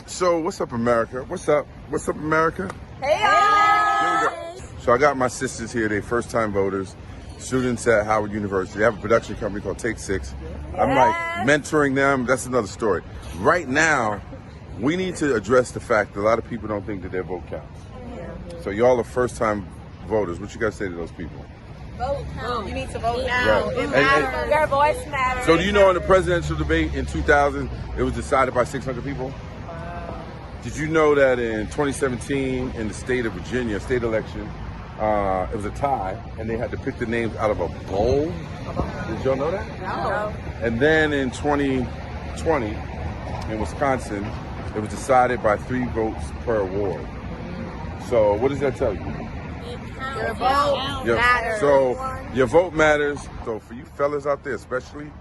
So what's up, America? What's up? What's up, America? Hey, y'all! So I got my sisters here. They first-time voters, students at Howard University. They have a production company called Take Six. I'm like mentoring them. That's another story. Right now, we need to address the fact that a lot of people don't think that their vote counts. So y'all are first-time voters. What you guys say to those people? Vote. You need to vote now. Right. It matters. Your voice matters. So do you know in the presidential debate in 2000, it was decided by 600 people? Did you know that in 2017 in the state of Virginia, state election, it was a tie and they had to pick the names out of a bowl? Did y'all know that? No. And then in 2020 in Wisconsin, it was decided by 3 votes per award. So what does that tell you? Your vote matters. So your vote matters. So for you fellas out there, especially,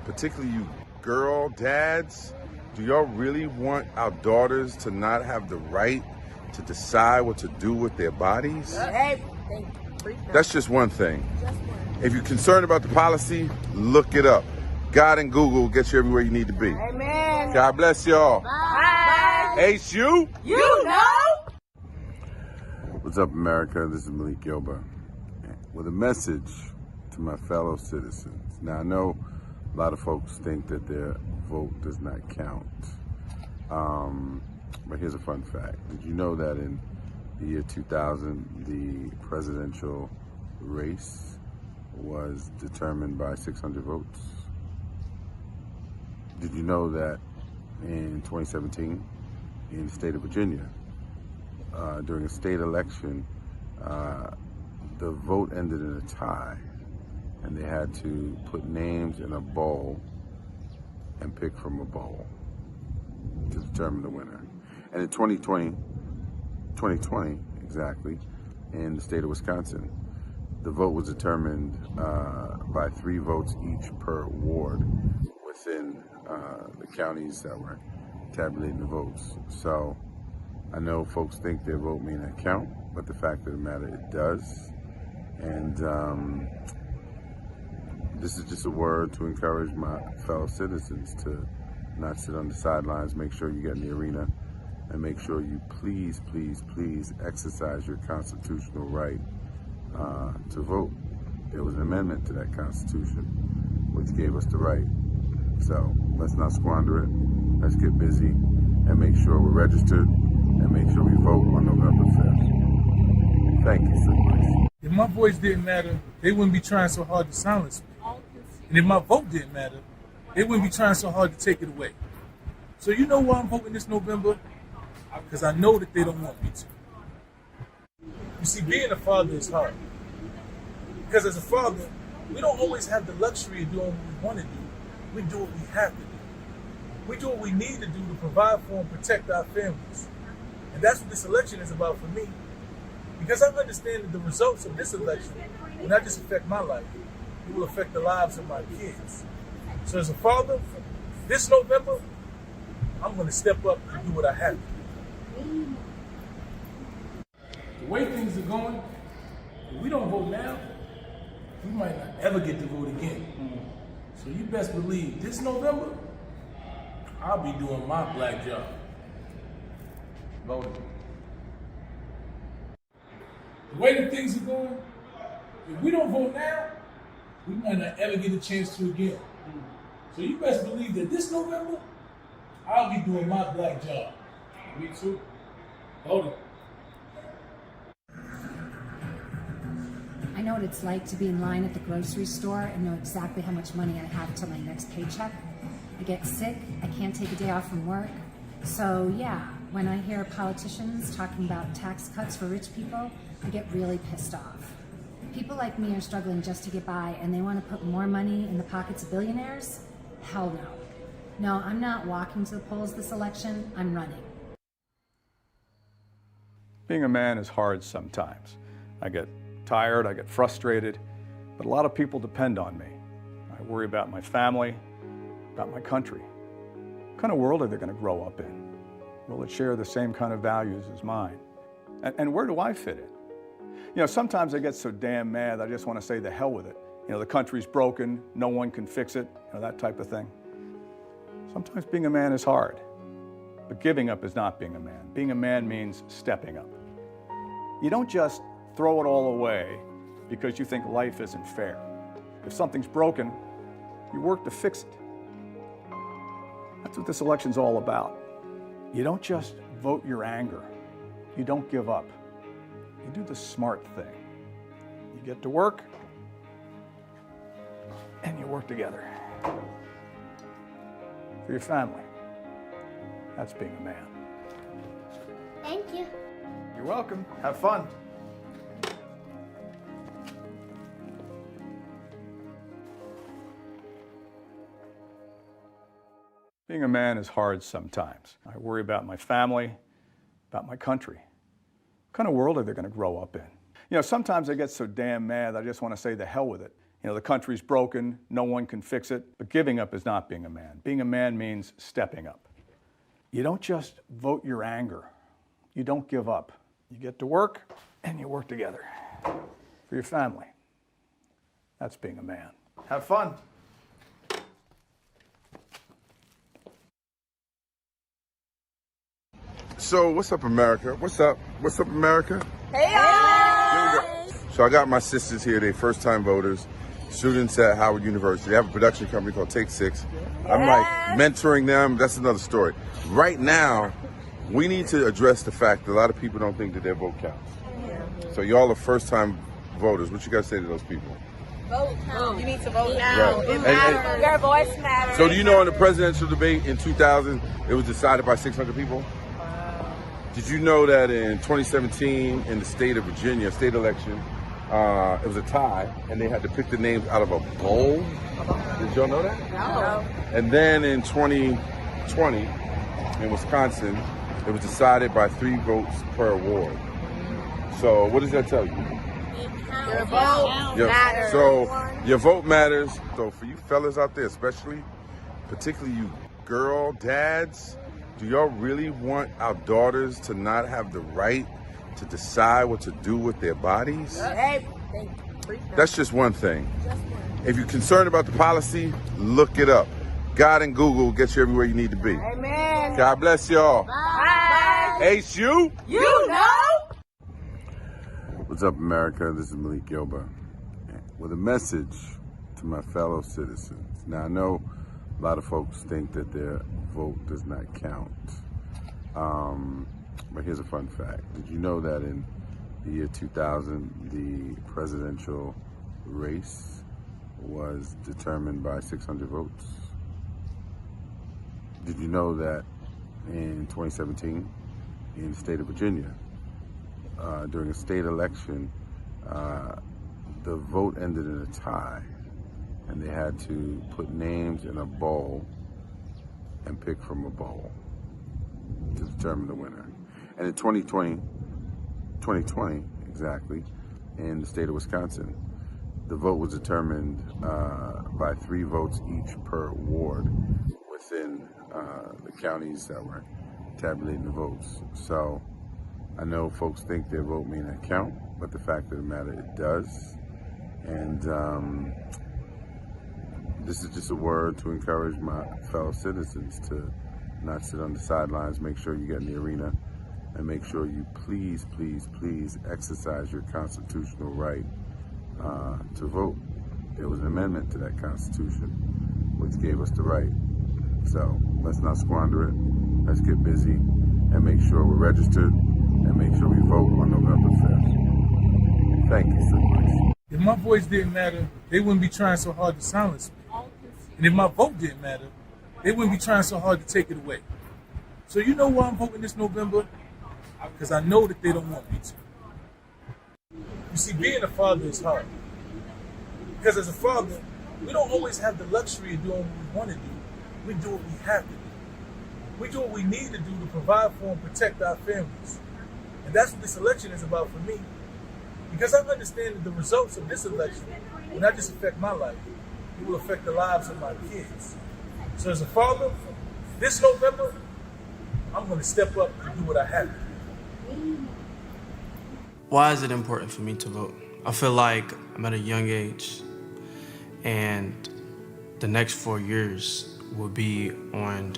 particularly you girl dads, do y'all really want our daughters to not have the right to decide what to do with their bodies? That's just one thing. If you're concerned about the policy, look it up. God and Google get you everywhere you need to be. Amen. God bless y'all. Bye. HU. You know. What's up, America? This is Malik Gilbert with a message to my fellow citizens. Now, I know a lot of folks think that their vote does not count. But here's a fun fact. Did you know that in the year 2000, the presidential race was determined by 600 votes? Did you know that in 2017, in the state of Virginia, during a state election, the vote ended in a tie, and they had to put names in a bowl and pick from a bowl to determine the winner. And in 2020 exactly, in the state of Wisconsin, the vote was determined by 3 votes each per ward within the counties that were tabulating the votes. So I know folks think their vote may not count, but the fact of the matter, it does. And this is just a word to encourage my fellow citizens to not sit on the sidelines. Make sure you get in the arena, and make sure you please, please, please exercise your constitutional right to vote. There was an amendment to that Constitution which gave us the right. So let's not squander it. Let's get busy and make sure we're registered and make sure we vote on November 5th. Thank you so much. If my voice didn't matter, they wouldn't be trying so hard to silence me. And if my vote didn't matter, they wouldn't be trying so hard to take it away. So you know why I'm voting this November? Because I know that they don't want me to. You see, being a father is hard. Because as a father, we don't always have the luxury of doing what we want to do. We do what we have to do. We do what we need to do to provide for and protect our families. And that's what this election is about for me. Because I understand that the results of this election will not just affect my life, it will affect the lives of my kids. So as a father, this November, I'm going to step up and do what I have to do. The way things are going, if we don't vote now, we might not ever get to vote again. So you best believe this November, I'll be doing my black job. Voting. The way that things are going, if we don't vote now, we might not ever get a chance to again. So you best believe that this November, I'll be doing my black job. Me too. Voting. I know what it's like to be in line at the grocery store and know exactly how much money I have till my next paycheck. I get sick, I can't take a day off from work. So yeah, when I hear politicians talking about tax cuts for rich people, I get really pissed off. People like me are struggling just to get by and they want to put more money in the pockets of billionaires? Hell no. No, I'm not walking to the polls this election, I'm running. Being a man is hard sometimes. I get tired, I get frustrated, but a lot of people depend on me. I worry about my family, about my country. What kind of world are they going to grow up in? Will it share the same kind of values as mine? And where do I fit in? You know, sometimes I get so damn mad I just want to say the hell with it. You know, the country's broken, no one can fix it, you know, that type of thing. Sometimes being a man is hard. But giving up is not being a man. Being a man means stepping up. You don't just throw it all away because you think life isn't fair. If something's broken, you work to fix it. That's what this election's all about. You don't just vote your anger. You don't give up. You do the smart thing. You get to work, and you work together. For your family. That's being a man. Thank you. You're welcome. Have fun. Being a man is hard sometimes. I worry about my family, about my country. What kind of world are they going to grow up in? You know, sometimes I get so damn mad I just want to say the hell with it. You know, the country's broken, no one can fix it, but giving up is not being a man. Being a man means stepping up. You don't just vote your anger. You don't give up. You get to work, and you work together. For your family. That's being a man. Have fun. So what's up, America? What's up? What's up, America? Hey, Here we go. So I got my sisters here. They first-time voters, students at Howard University. They have a production company called Take Six. I'm like mentoring them. That's another story. Right now, we need to address the fact that a lot of people don't think that their vote counts. So y'all are first-time voters. What you guys say to those people? vote. You need to vote now. Right. It matters. Your voice matters. So do you know in the presidential debate in 2000, it was decided by 600 people? Did you know that in 2017 in the state of Virginia, state election, it was a tie and they had to pick the names out of a bowl? Did y'all know that? No. And then in 2020 in Wisconsin, it was decided by 3 votes per ward. So what does that tell you? Your vote matters. So your vote matters. So for you fellas out there, especially, particularly you girl dads, do y'all really want our daughters to not have the right to decide what to do with their bodies? That's just one thing. If you're concerned about the policy, look it up. God and Google will get you everywhere you need to be. Amen. God bless y'all. Bye. Ace you. You know. What's up, America? This is Malik Gilbert with a message to my fellow citizens. Now, I know a lot of folks think that their vote does not count. But here's a fun fact. Did you know that in the year 2000, the presidential race was determined by 600 votes? Did you know that in 2017, in the state of Virginia, during a state election, the vote ended in a tie, and they had to put names in a bowl and pick from a bowl to determine the winner. And in 2020 exactly, in the state of Wisconsin, the vote was determined by 3 votes each per ward within the counties that were tabulating the votes. So I know folks think their vote may not count, but the fact of the matter, it does. And this is just a word to encourage my fellow citizens to not sit on the sidelines. Make sure you get in the arena, and make sure you please, please, please exercise your constitutional right to vote. There was an amendment to that Constitution which gave us the right. So let's not squander it. Let's get busy and make sure we're registered and make sure we vote on November 5th. Thank you so much. If my voice didn't matter, they wouldn't be trying so hard to silence me. And if my vote didn't matter, they wouldn't be trying so hard to take it away. So you know why I'm voting this November? Because I know that they don't want me to. You see, being a father is hard. Because as a father, we don't always have the luxury of doing what we want to do. We do what we have to do. We do what we need to do to provide for and protect our families. And that's what this election is about for me. Because I understand that the results of this election will not just affect my life, it will affect the lives of my kids. So as a father, this November, I'm going to step up and do what I have to do. Why is it important for me to vote? I feel like I'm at a young age, and the next 4 years will be on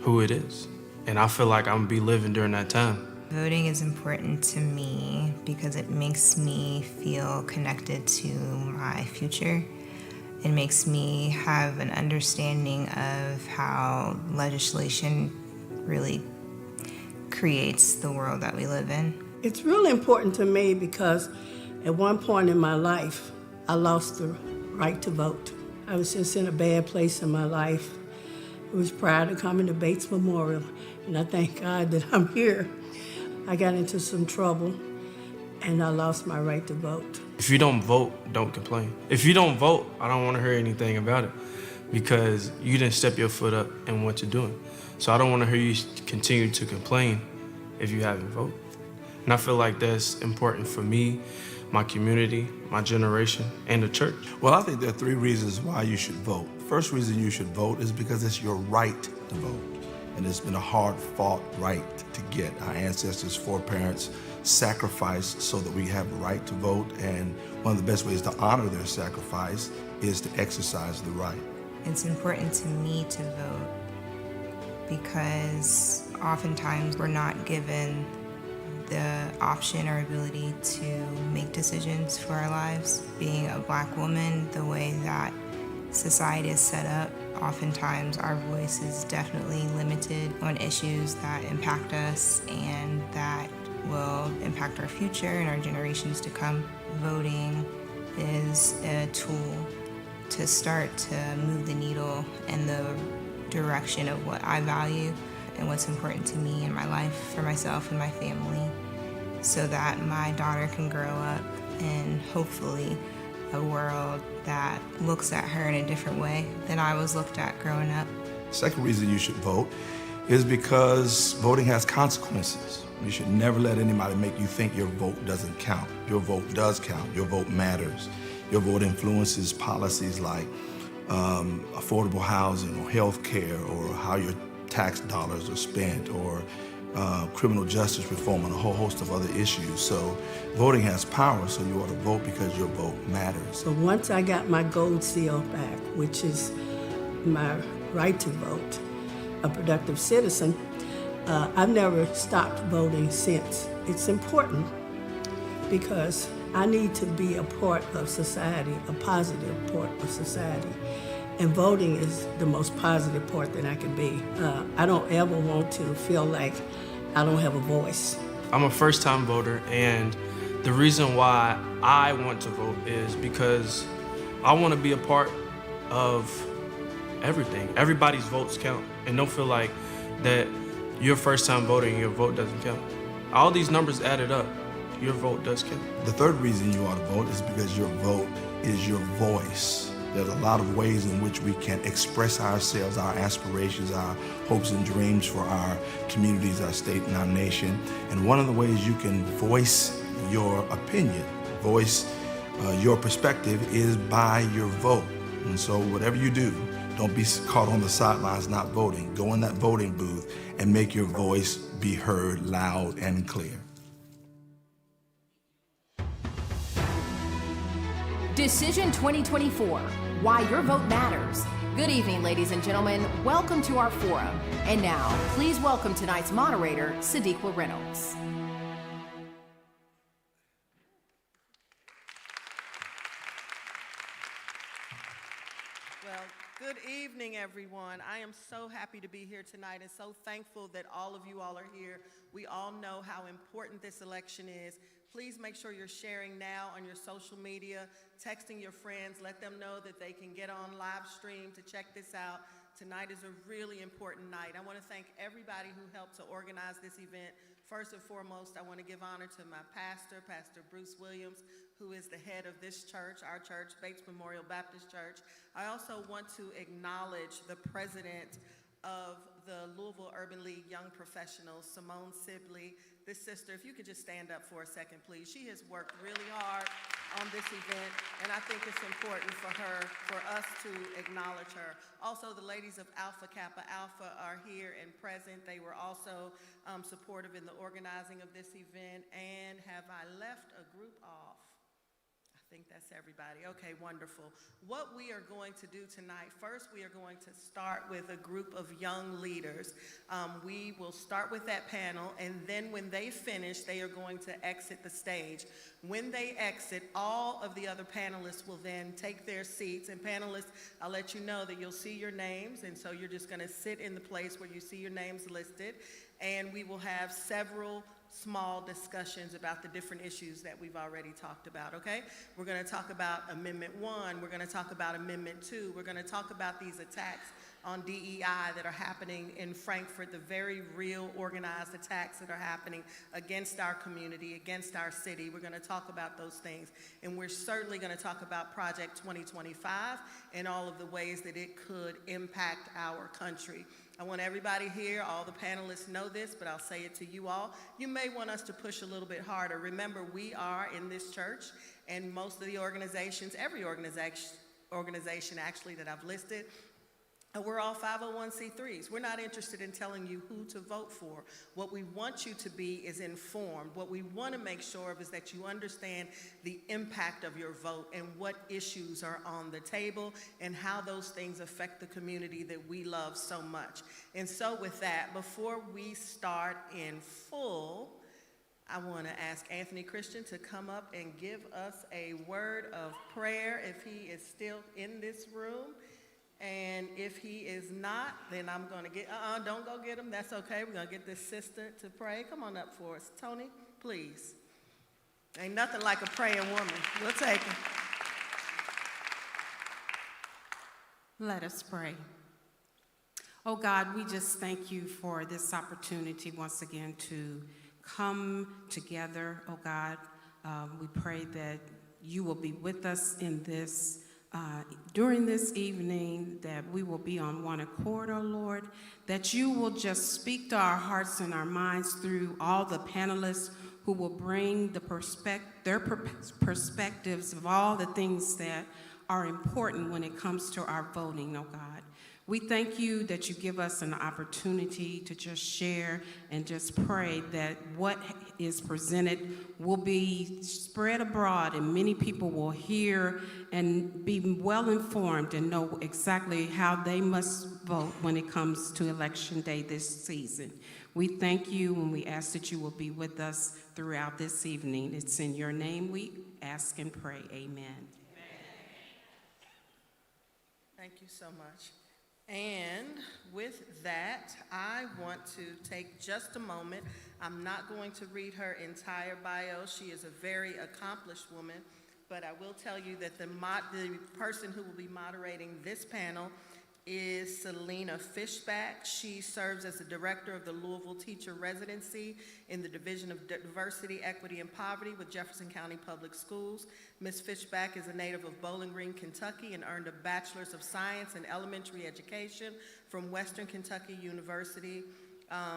who it is. And I feel like I'm gonna be living during that time. Voting is important to me because it makes me feel connected to my future. It makes me have an understanding of how legislation really creates the world that we live in. It's really important to me because at one point in my life, I lost the right to vote. I was just in a bad place in my life. It was prior to coming to Bates Memorial, and I thank God that I'm here. I got into some trouble, and I lost my right to vote. If you don't vote, don't complain. If you don't vote, I don't want to hear anything about it because you didn't step your foot up in what you're doing. So I don't want to hear you continue to complain if you haven't voted. And I feel like that's important for me, my community, my generation, and the church. Well, I think there are 3 reasons why you should vote. First reason you should vote is because it's your right to vote. And it's been a hard-fought right to get. Our ancestors, foreparents, sacrificed so that we have the right to vote. And one of the best ways to honor their sacrifice is to exercise the right. It's important to me to vote because oftentimes we're not given the option or ability to make decisions for our lives. Being a Black woman, the way that society is set up, oftentimes our voice is definitely limited on issues that impact us and that will impact our future and our generations to come. Voting is a tool to start to move the needle in the direction of what I value and what's important to me in my life, for myself and my family, so that my daughter can grow up in hopefully a world that looks at her in a different way than I was looked at growing up. Second reason you should vote is because voting has consequences. You should never let anybody make you think your vote doesn't count. Your vote does count. Your vote matters. Your vote influences policies like affordable housing or health care or how your tax dollars are spent or criminal justice reform and a whole host of other issues. So voting has power, so you ought to vote because your vote matters. So once I got my gold seal back, which is my right to vote, a productive citizen, I've never stopped voting since. It's important because I need to be a part of society, a positive part of society. And voting is the most positive part that I can be. I don't ever want to feel like I don't have a voice. I'm a first-time voter, and the reason why I want to vote is because I want to be a part of everything. Everybody's votes count, and don't feel like that you're first-time voting and your vote doesn't count. All these numbers added up, your vote does count. The third reason you ought to vote is because your vote is your voice. There's a lot of ways in which we can express ourselves, our aspirations, our hopes and dreams for our communities, our state, and our nation. And one of the ways you can voice your opinion, voice your perspective is by your vote. And so whatever you do, don't be caught on the sidelines not voting. Go in that voting booth and make your voice be heard loud and clear. Decision 2024, why your vote matters. Good evening, ladies and gentlemen. Welcome to our forum. And now, please welcome tonight's moderator, Sadiqa Reynolds. Well, good evening, everyone. I am so happy to be here tonight and so thankful that all of you all are here. We all know how important this election is. Please make sure you're sharing now on your social media, texting your friends, let them know that they can get on live stream to check this out. Tonight is a really important night. I want to thank everybody who helped to organize this event. First and foremost, I want to give honor to my pastor, Pastor Bruce Williams, who is the head of this church, our church, Bates Memorial Baptist Church. I also want to acknowledge the president of the Louisville Urban League Young Professionals, Simone Sibley. This sister, if you could just stand up for a second, please. She has worked really hard on this event, and I think it's important for us to acknowledge her. Also, the ladies of Alpha Kappa Alpha are here and present. They were also supportive in the organizing of this event. And have I left a group off? I think that's everybody. Okay, wonderful. What we are going to do tonight, first we are going to start with a group of young leaders. We will start with that panel, and then when they finish, they are going to exit the stage. When they exit, all of the other panelists will then take their seats. And panelists, I'll let you know that you'll see your names, and so you're just going to sit in the place where you see your names listed, and we will have several small discussions about the different issues that we've already talked about, okay? We're going to talk about Amendment 1. We're going to talk about Amendment 2. We're going to talk about these attacks on DEI that are happening in Frankfurt, the very real organized attacks that are happening against our community, against our city. We're going to talk about those things. And we're certainly going to talk about Project 2025 and all of the ways that it could impact our country. I want everybody here, all the panelists know this, but I'll say it to you all. You may want us to push a little bit harder. Remember, we are in this church, and most of the organizations, every organization actually that I've listed, we're all 501c3s. We're not interested in telling you who to vote for. What we want you to be is informed. What we want to make sure of is that you understand the impact of your vote and what issues are on the table and how those things affect the community that we love so much. And so with that, before we start in full, I want to ask Anthony Christian to come up and give us a word of prayer if he is still in this room. And if he is not, then I'm going to get, don't go get him. That's okay. We're going to get this sister to pray. Come on up for us. Tony, please. Ain't nothing like a praying woman. We'll take it. Let us pray. Oh God, we just thank you for this opportunity once again to come together, oh God. We pray that you will be with us in this during this evening, that we will be on one accord, oh Lord, that you will just speak to our hearts and our minds through all the panelists who will bring their perspectives of all the things that are important when it comes to our voting, oh God. We thank you that you give us an opportunity to just share and just pray that what is presented will be spread abroad and many people will hear and be well informed and know exactly how they must vote when it comes to Election Day this season. We thank you and we ask that you will be with us throughout this evening. It's in your name we ask and pray. Amen. Thank you so much. And with that, I want to take just a moment. I'm not going to read her entire bio. She is a very accomplished woman, but I will tell you that the person who will be moderating this panel is Selena Fishback. She serves as the director of the Louisville Teacher Residency in the Division of Diversity, Equity, and Poverty with Jefferson County Public Schools. Ms. Fishback is a native of Bowling Green, Kentucky, and earned a Bachelor's of Science in Elementary Education from Western Kentucky University.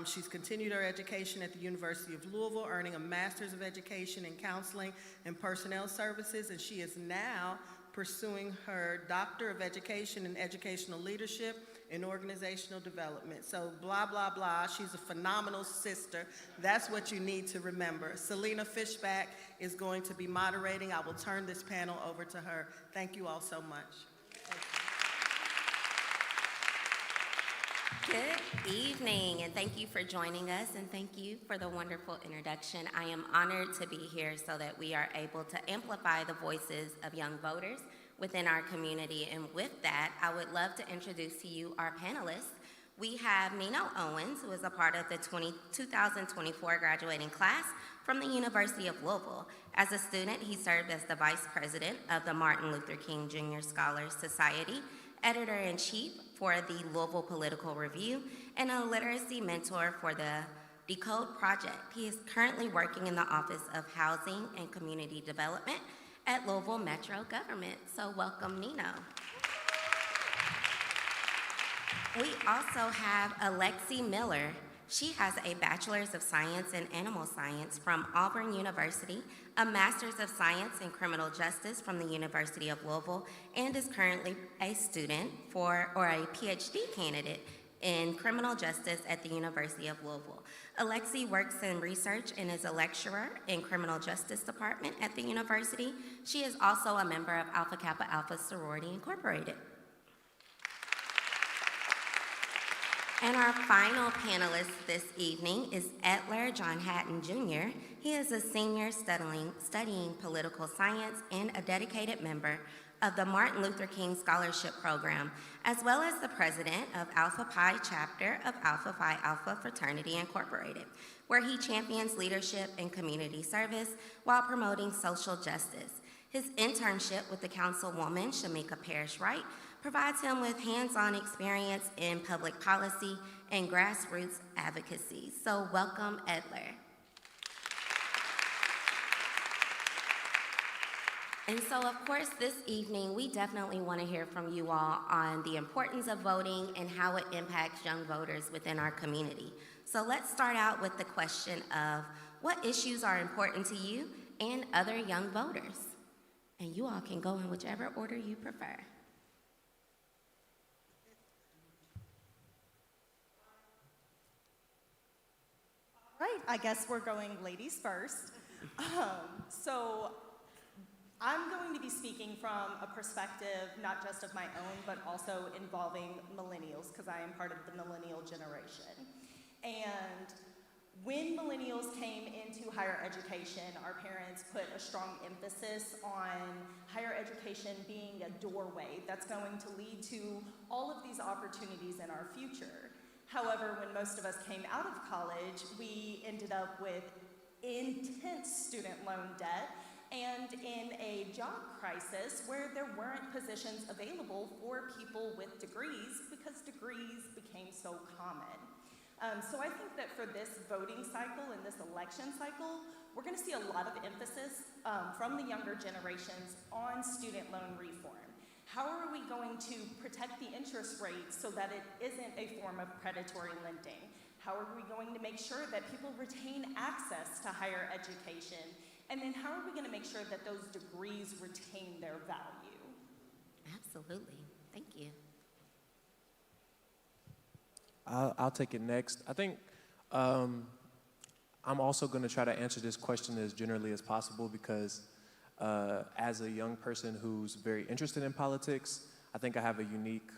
She's continued her education at the University of Louisville, earning a Master's of Education in Counseling and Personnel Services, and she is now pursuing her Doctor of Education in Educational Leadership and Organizational Development. So blah, blah, blah. She's a phenomenal sister. That's what you need to remember. Selena Fishback is going to be moderating. I will turn this panel over to her. Thank you all so much. Good evening, and thank you for joining us, and thank you for the wonderful introduction. I am honored to be here so that we are able to amplify the voices of young voters within our community. And with that, I would love to introduce to you our panelists. We have Nino Owens, who is a part of the 2024 graduating class from the University of Louisville. As a student, he served as the vice president of the Martin Luther King Jr. Scholars Society, editor-in-chief for the Louisville Political Review, and a literacy mentor for the Decode Project. He is currently working in the Office of Housing and Community Development at Louisville Metro Government. So welcome, Nino. We also have Alexi Miller. She has a Bachelor's of Science in Animal Science from Auburn University, a Master's of Science in Criminal Justice from the University of Louisville, and is currently a student or a PhD candidate in criminal justice at the University of Louisville. Alexi works in research and is a lecturer in criminal justice department at the university. She is also a member of Alpha Kappa Alpha Sorority Incorporated. And our final panelist this evening is Etler John Hatton Jr. He is a senior studying political science and a dedicated member of the Martin Luther King Scholarship Program, as well as the president of Alpha Pi Chapter of Alpha Phi Alpha Fraternity Incorporated, where he champions leadership and community service while promoting social justice. His internship with the councilwoman, Shamika Parrish Wright, provides him with hands-on experience in public policy and grassroots advocacy. So welcome, Etler. And so, of course, this evening, we definitely want to hear from you all on the importance of voting and how it impacts young voters within our community. So let's start out with the question of what issues are important to you and other young voters? And you all can go in whichever order you prefer. Right, I guess we're going ladies first. So I'm going to be speaking from a perspective not just of my own, but also involving millennials, because I am part of the millennial generation. And when millennials came into higher education, our parents put a strong emphasis on higher education being a doorway that's going to lead to all of these opportunities in our future. However, when most of us came out of college, we ended up with intense student loan debt and in a job crisis where there weren't positions available for people with degrees because degrees became so common. So I think that for this voting cycle and this election cycle, we're going to see a lot of emphasis from the younger generations on student loan reform. How are we going to protect the interest rate so that it isn't a form of predatory lending? How are we going to make sure that people retain access to higher education? And then how are we going to make sure that those degrees retain their value? Absolutely. Thank you. I'll take it next. I think I'm also going to try to answer this question as generally as possible because as a young person who's very interested in politics, I think I have a unique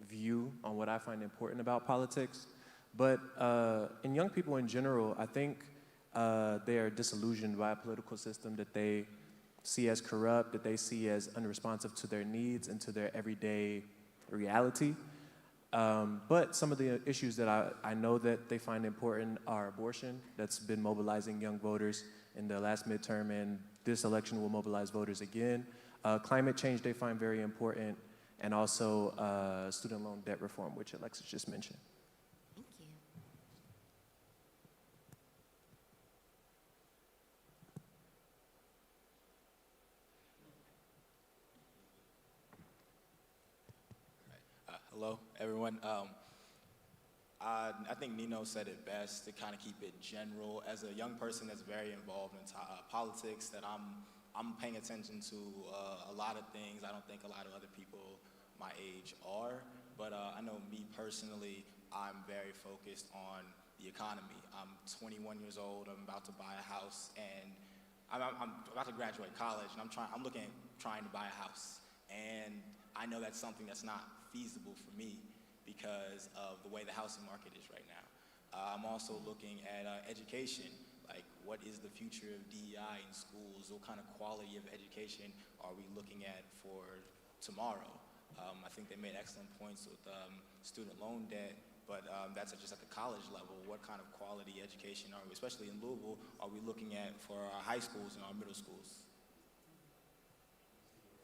view on what I find important about politics. But in young people in general, I think they are disillusioned by a political system that they see as corrupt, that they see as unresponsive to their needs and to their everyday reality. But some of the issues that I know that they find important are abortion. That's been mobilizing young voters in the last midterm, and this election will mobilize voters again. Climate change they find very important, and also student loan debt reform, which Alexis just mentioned. Thank you. Hello, everyone. I think Nino said it best to kind of keep it general. As a young person that's very involved in politics, that I'm paying attention to a lot of things. I don't think a lot of other people my age are, but I know me personally, I'm very focused on the economy. I'm 21 years old. I'm about to buy a house, and I'm about to graduate college, and I'm trying to buy a house, and I know that's something that's not feasible for me because of the way the housing market is right now. I'm also looking at education, like what is the future of DEI in schools? What kind of quality of education are we looking at for tomorrow? I think they made excellent points with student loan debt, but that's just at the college level. What kind of quality education are we, especially in Louisville, are we looking at for our high schools and our middle schools?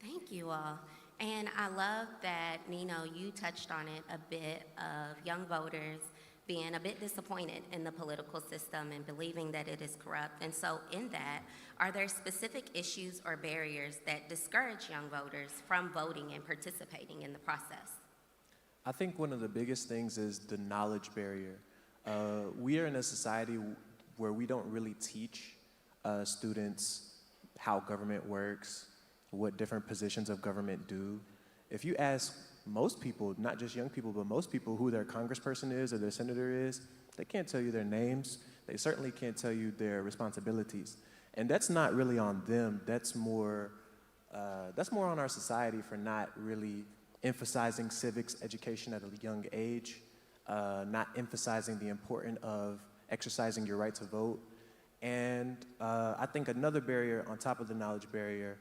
Thank you all. And I love that, Nino, you touched on it a bit of young voters being a bit disappointed in the political system and believing that it is corrupt. And so in that, are there specific issues or barriers that discourage young voters from voting and participating in the process? I think one of the biggest things is the knowledge barrier. We are in a society where we don't really teach students how government works, what different positions of government do. If you ask most people, not just young people, but most people, who their congressperson is or their senator is, they can't tell you their names. They certainly can't tell you their responsibilities. And that's not really on them. That's more on our society for not really emphasizing civics education at a young age, not emphasizing the importance of exercising your right to vote. And I think another barrier on top of the knowledge barrier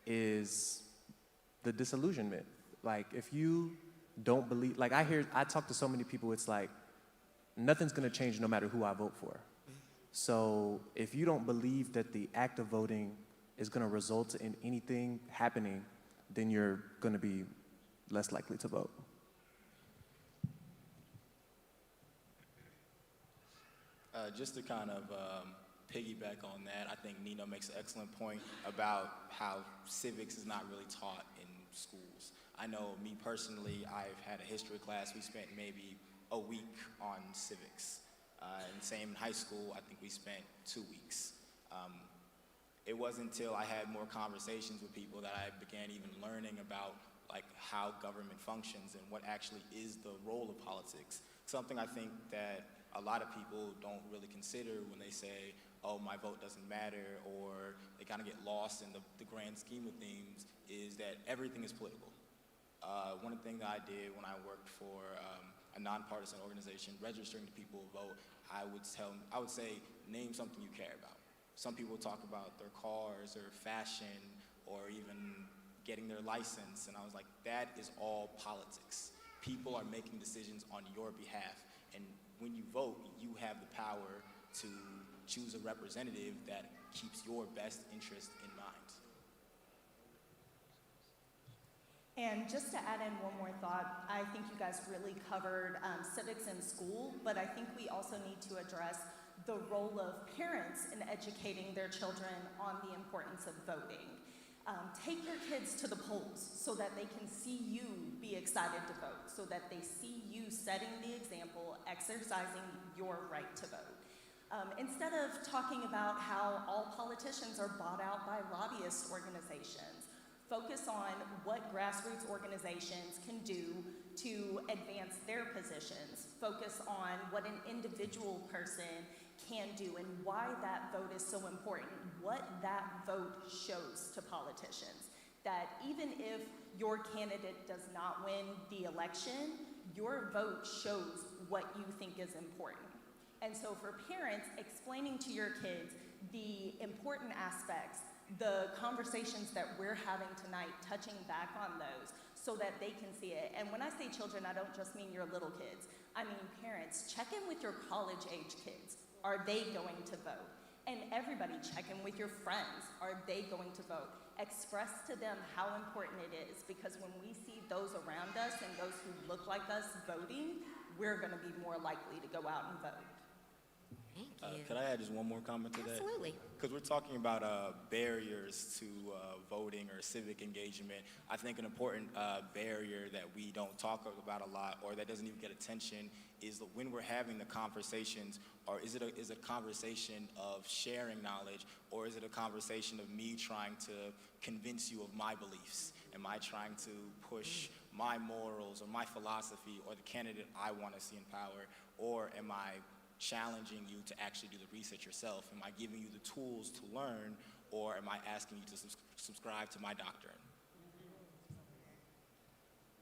is the disillusionment. Like, if you don't believe, like I talk to so many people, it's like, nothing's gonna change no matter who I vote for. So if you don't believe that the act of voting is gonna result in anything happening, then you're gonna be less likely to vote. Just to kind of piggyback on that, I think Nino makes an excellent point about how civics is not really taught in schools. I know me personally, I've had a history class. We spent maybe a week on civics. And same in high school, I think we spent 2 weeks. It wasn't until I had more conversations with people that I began even learning about like how government functions and what actually is the role of politics. Something I think that a lot of people don't really consider when they say, oh, my vote doesn't matter, or they kind of get lost in the grand scheme of things, is that everything is political. One thing that I did when I worked for a nonpartisan organization, registering the people who vote, I would say, name something you care about. Some people talk about their cars or fashion or even getting their license, and I was like, that is all politics. People are making decisions on your behalf, and when you vote, you have the power to choose a representative that keeps your best interest in mind. And just to add in one more thought, I think you guys really covered civics in school, but I think we also need to address the role of parents in educating their children on the importance of voting. Take your kids to the polls so that they can see you be excited to vote, so that they see you setting the example, exercising your right to vote. Instead of talking about how all politicians are bought out by lobbyist organizations, focus on what grassroots organizations can do to advance their positions. Focus on what an individual person can do and why that vote is so important, what that vote shows to politicians. That even if your candidate does not win the election, your vote shows what you think is important. And so for parents, explaining to your kids the important aspects, the conversations that we're having tonight, touching back on those so that they can see it. And when I say children, I don't just mean your little kids. I mean parents, check in with your college-age kids. Are they going to vote? And everybody, check in with your friends. Are they going to vote? Express to them how important it is, because when we see those around us and those who look like us voting, we're gonna be more likely to go out and vote. Thank you. Could I add just one more comment to that? Absolutely. Because we're talking about barriers to voting or civic engagement. I think an important barrier that we don't talk about a lot, or that doesn't even get attention, is that when we're having the conversations, or is it a conversation of sharing knowledge, or is it a conversation of me trying to convince you of my beliefs? Am I trying to push my morals or my philosophy or the candidate I want to see in power, or am I challenging you to actually do the research yourself? Am I giving you the tools to learn, or am I asking you to subscribe to my doctrine?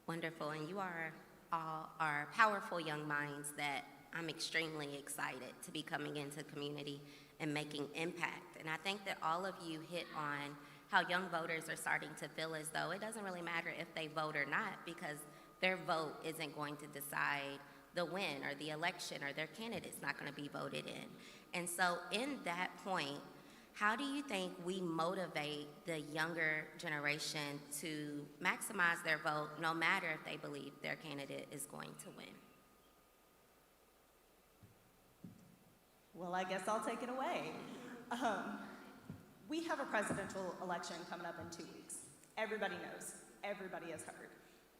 Wonderful, and you all are powerful young minds that I'm extremely excited to be coming into the community and making impact. And I think that all of you hit on how young voters are starting to feel as though it doesn't really matter if they vote or not, because their vote isn't going to decide the win or the election, or their candidate's not going to be voted in. And so in that point, how do you think we motivate the younger generation to maximize their vote no matter if they believe their candidate is going to win? Well, I guess I'll take it away. We have a presidential election coming up in 2 weeks. Everybody knows. Everybody has heard.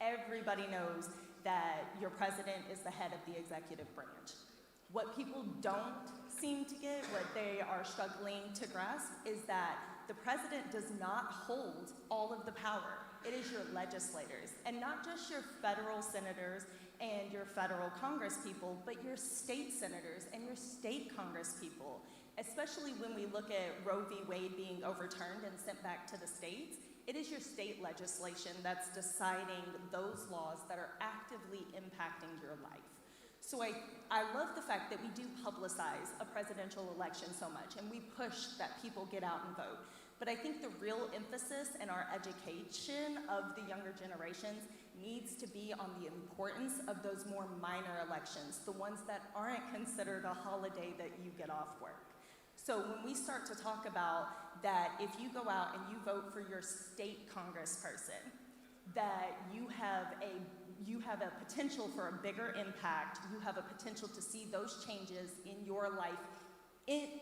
Everybody knows that your president is the head of the executive branch. What people don't seem to get, what they are struggling to grasp, is that the the president does not hold all of the power. It is your legislators, and not just your federal senators and your federal congresspeople, but your state senators and your state congresspeople, especially when we look at Roe v. Wade being overturned and sent back to the states. It is your state legislation that's deciding those laws that are actively impacting your life. So I love the fact that we do publicize a presidential election so much, and we push that people get out and vote. But I think the real emphasis in our education of the younger generations needs to be on the importance of those more minor elections, the ones that aren't considered a holiday that you get off work. So when we start to talk about that, if you go out and you vote for your state congressperson, that you have a potential for a bigger impact, you have a potential to see those changes in your life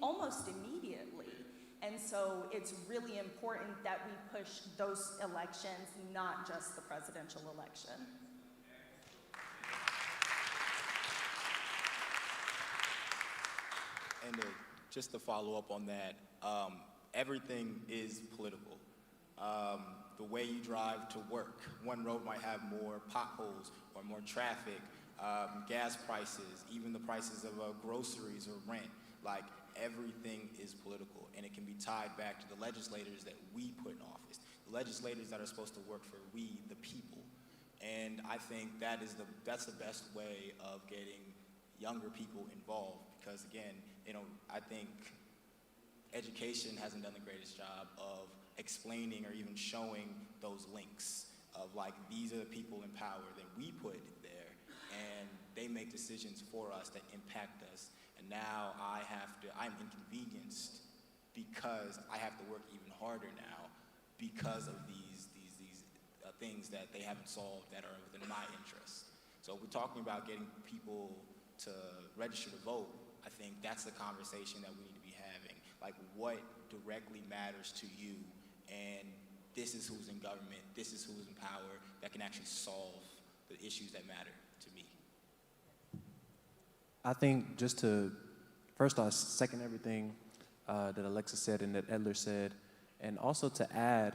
almost immediately. And so it's really important that we push those elections, not just the presidential election. And just to follow up on that, everything is political. The way you drive to work, one road might have more potholes or more traffic, gas prices, even the prices of groceries or rent. Like, everything is political, and it can be tied back to the legislators that we put in office, the legislators that are supposed to work for we, the people. And I think that's the best way of getting younger people involved, because again, I think education hasn't done the greatest job of explaining or even showing those links of, like, these are the people in power that we put there, and they make decisions for us that impact us. And now I'm inconvenienced because I have to work even harder now because of these things that they haven't solved that are within my interest. So we're talking about getting people to register to vote. I think that's the conversation that we need to be having. Like, what directly matters to you? And this is who's in government, this is who's in power that can actually solve the issues that matter to me. I think just to, first off, second everything that Alexa said and that Edler said, and also to add,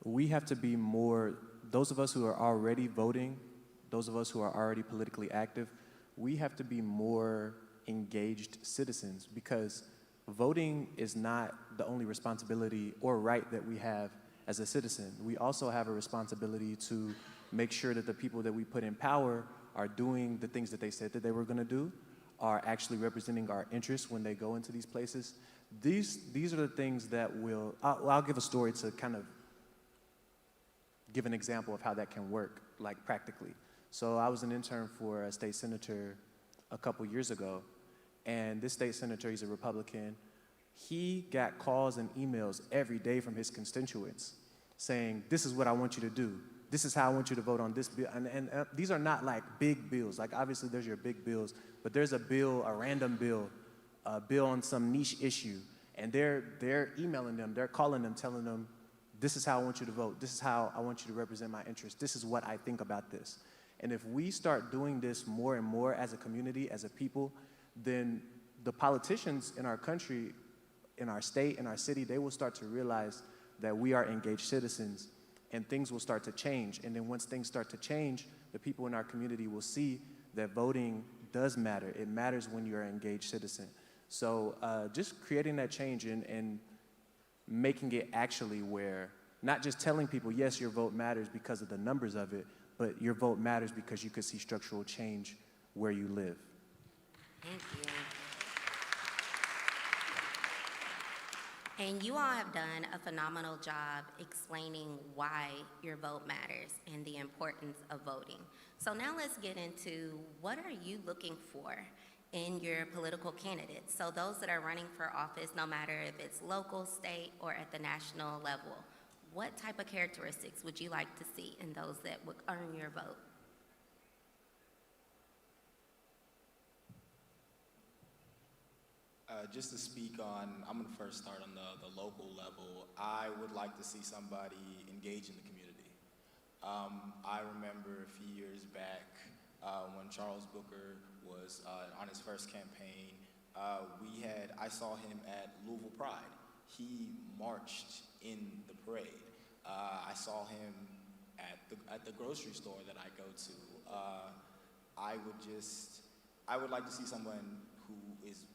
we have to be more, those of us who are already voting, those of us who are already politically active, we have to be more engaged citizens, because voting is not the only responsibility or right that we have as a citizen. We also have a responsibility to make sure that the people that we put in power are doing the things that they said that they were going to do, are actually representing our interests when they go into these places. These are the things that will, I'll give a story to kind of give an example of how that can work, like practically. So I was an intern for a state senator a couple years ago, and this state senator, he's a Republican, he got calls and emails every day from his constituents saying, this is what I want you to do. This is how I want you to vote on this bill. And these are not like big bills. Like, obviously there's your big bills, but there's a bill, a random bill, a bill on some niche issue, and they're emailing them, they're calling them, telling them, this is how I want you to vote. This is how I want you to represent my interests. This is what I think about this. And if we start doing this more and more as a community, as a people, then the politicians in our country, in our state, in our city, they will start to realize that we are engaged citizens, and things will start to change. And then once things start to change, the people in our community will see that voting does matter. It matters when you're an engaged citizen. So just creating that change and making it actually where, not just telling people, yes, your vote matters because of the numbers of it, but your vote matters because you could see structural change where you live. Thank you. And you all have done a phenomenal job explaining why your vote matters and the importance of voting. So now let's get into, what are you looking for in your political candidates? So those that are running for office, no matter if it's local, state, or at the national level, what type of characteristics would you like to see in those that would earn your vote? Just to speak on, I'm going to first start on the local level. I would like to see somebody engage in the community. I remember a few years back when Charles Booker was on his first campaign, I saw him at Louisville Pride. He marched in the parade. I saw him at the grocery store that I go to. I would like to see someone who is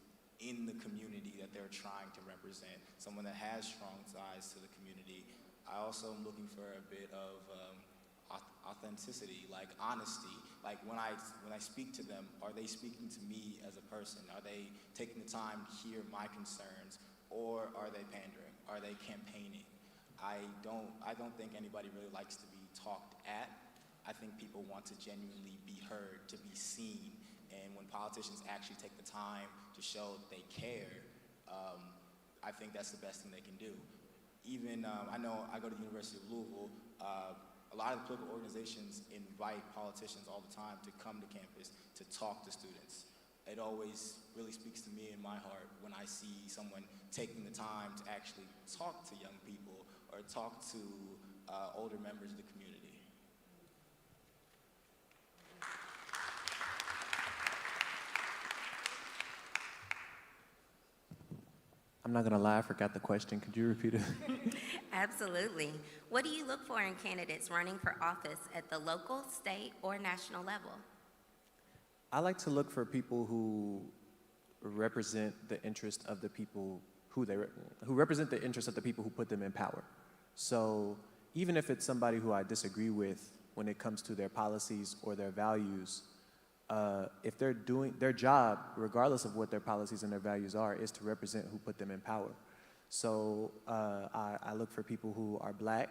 in the community that they're trying to represent, someone that has strong ties to the community. I also am looking for a bit of authenticity, like honesty. Like when I speak to them, are they speaking to me as a person? Are they taking the time to hear my concerns, or are they pandering? Are they campaigning? I don't think anybody really likes to be talked at. I think people want to genuinely be heard, to be seen. And when politicians actually take the time to show that they care, I think that's the best thing they can do. Even, I know I go to the University of Louisville, a lot of the political organizations invite politicians all the time to come to campus to talk to students. It always really speaks to me in my heart when I see someone taking the time to actually talk to young people or talk to older members of the community. I'm not gonna lie, I forgot the question. Could you repeat it? Absolutely. What do you look for in candidates running for office at the local, state, or national level? I like to look for people who represent the interest of the people who represent the interest of the people who put them in power. So even if it's somebody who I disagree with when it comes to their policies or their values, if they're doing their job, regardless of what their policies and their values are, is to represent who put them in power. So I look for people who are black.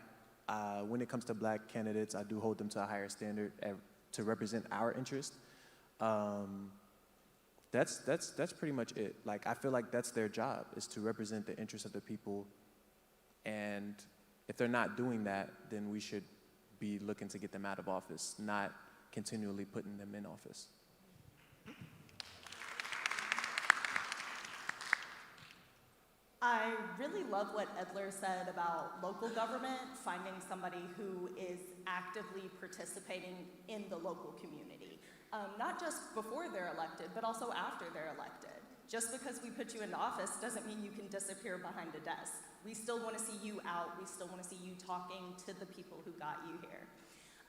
When it comes to black candidates, I do hold them to a higher standard to represent our interest. That's pretty much it. Like, I feel like that's their job, is to represent the interests of the people. And if they're not doing that, then we should be looking to get them out of office, not continually putting them in office. I really love what Edler said about local government, finding somebody who is actively participating in the local community. Not just before they're elected, but also after they're elected. Just because we put you in office doesn't mean you can disappear behind a desk. We still want to see you out. We still want to see you talking to the people who got you here.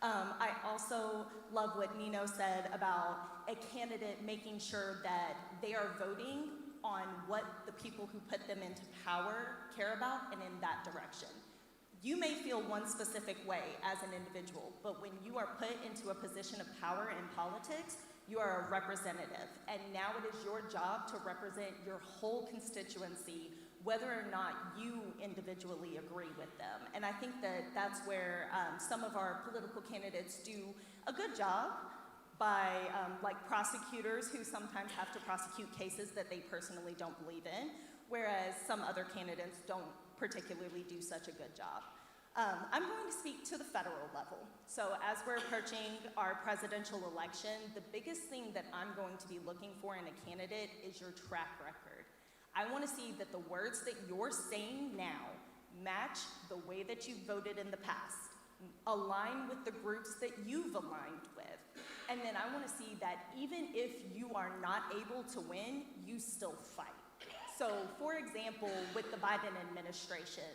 I also love what Nino said about a candidate making sure that they are voting on what the people who put them into power care about and in that direction. You may feel one specific way as an individual, but when you are put into a position of power in politics, you are a representative. And now it is your job to represent your whole constituency, whether or not you individually agree with them. And I think that that's where some of our political candidates do a good job by like prosecutors who sometimes have to prosecute cases that they personally don't believe in, whereas some other candidates don't particularly do such a good job. I'm going to speak to the federal level. So as we're approaching our presidential election, the biggest thing that I'm going to be looking for in a candidate is your track record. I want to see that the words that you're saying now match the way that you voted in the past, align with the groups that you've aligned with. And then I want to see that even if you are not able to win, you still fight. So for example, with the Biden administration,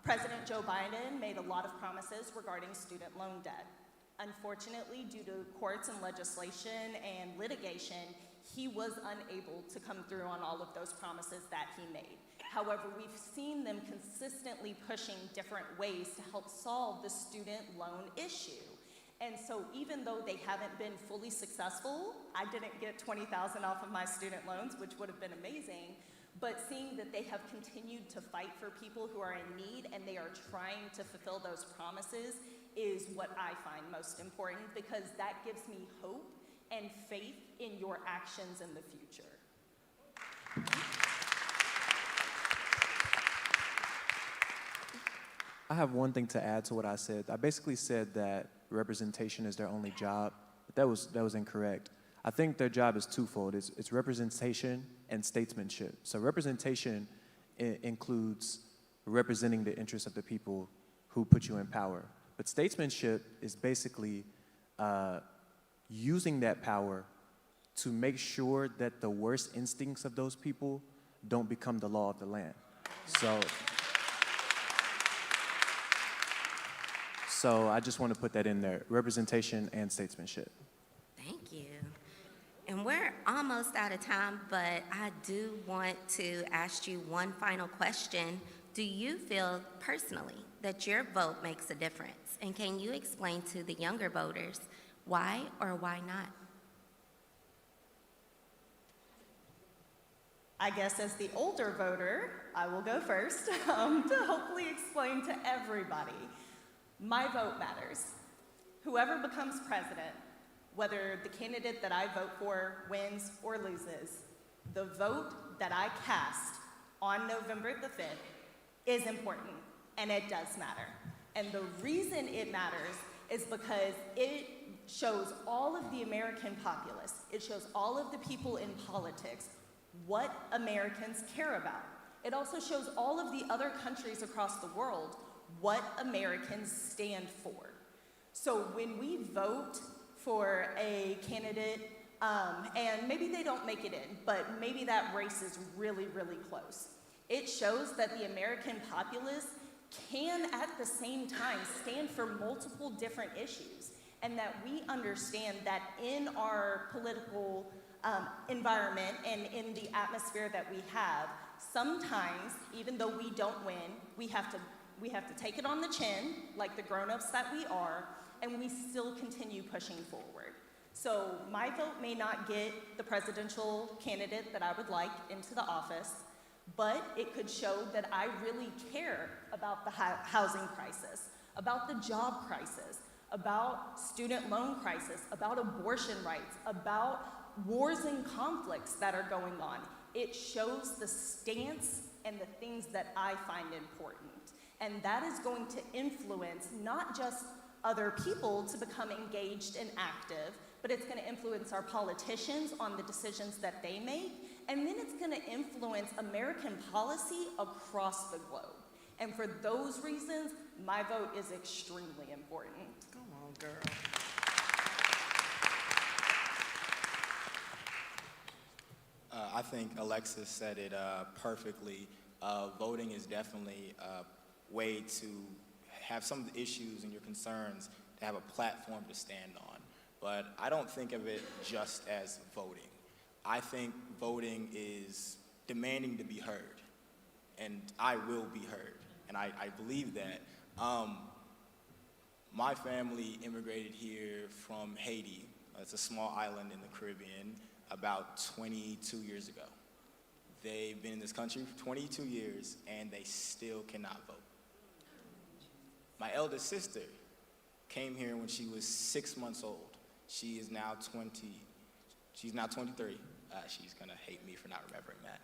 President Joe Biden made a lot of promises regarding student loan debt. Unfortunately, due to courts and legislation and litigation, he was unable to come through on all of those promises that he made. However, we've seen them consistently pushing different ways to help solve the student loan issue. And so even though they haven't been fully successful, I didn't get $20,000 off of my student loans, which would have been amazing, but seeing that they have continued to fight for people who are in need and they are trying to fulfill those promises is what I find most important, because that gives me hope and faith in your actions in the future. I have one thing to add to what I said. I basically said that representation is their only job, but that was incorrect. I think their job is twofold. It's representation and statesmanship. So representation includes representing the interests of the people who put you in power. But statesmanship is basically using that power to make sure that the worst instincts of those people don't become the law of the land. So So I just want to put that in there, representation and statesmanship. Thank you. And we're almost out of time, but I do want to ask you one final question. Do you feel personally that your vote makes a difference? And can you explain to the younger voters why or why not? I guess as the older voter, I will go first to hopefully explain to everybody. My vote matters. Whoever becomes president, whether the candidate that I vote for wins or loses, the vote that I cast on November the 5th is important, and it does matter. And the reason it matters is because it shows all of the American populace, it shows all of the people in politics what Americans care about. It also shows all of the other countries across the world what Americans stand for. So when we vote for a candidate, and maybe they don't make it in, but maybe that race is really, really close, it shows that the American populace can at the same time stand for multiple different issues, and that we understand that in our political environment and in the atmosphere that we have, sometimes, even though we don't win, we have to take it on the chin, like the grown-ups that we are, and we still continue pushing forward. So my vote may not get the presidential candidate that I would like into the office, but it could show that I really care about the housing crisis, about the job crisis, about student loan crisis, about abortion rights, about wars and conflicts that are going on. It shows the stance and the things that I find important. And that is going to influence not just other people to become engaged and active, but it's going to influence our politicians on the decisions that they make, and then it's going to influence American policy across the globe. And for those reasons, my vote is extremely important. Come on, girl. I think Alexis said it perfectly. Voting is definitely a way to have some of the issues and your concerns to have a platform to stand on. But I don't think of it just as voting. I think voting is demanding to be heard, and I will be heard, and I believe that. My family immigrated here from Haiti. It's a small island in the Caribbean, about 22 years ago. They've been in this country for 22 years, and they still cannot vote. My eldest sister came here when she was 6 months old. She is now 20, she's now 23. She's gonna hate me for not remembering that.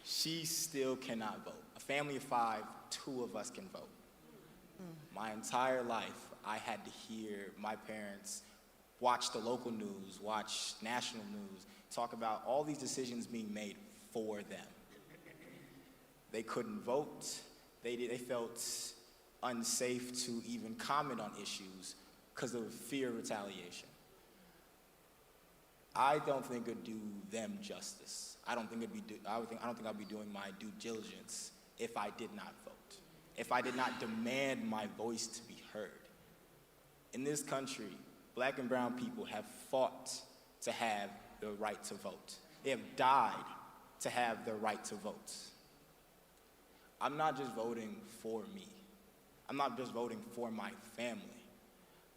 She still cannot vote. A family of 5, 2 of us can vote. My entire life, I had to hear my parents watch the local news, watch national news, talk about all these decisions being made for them. They couldn't vote. They felt unsafe to even comment on issues because of fear of retaliation. I don't think it'd do them justice. I don't think I'd be doing my due diligence if I did not vote, if I did not demand my voice to be heard. In this country, Black and brown people have fought to have the right to vote. They have died to have the right to vote. I'm not just voting for me. I'm not just voting for my family.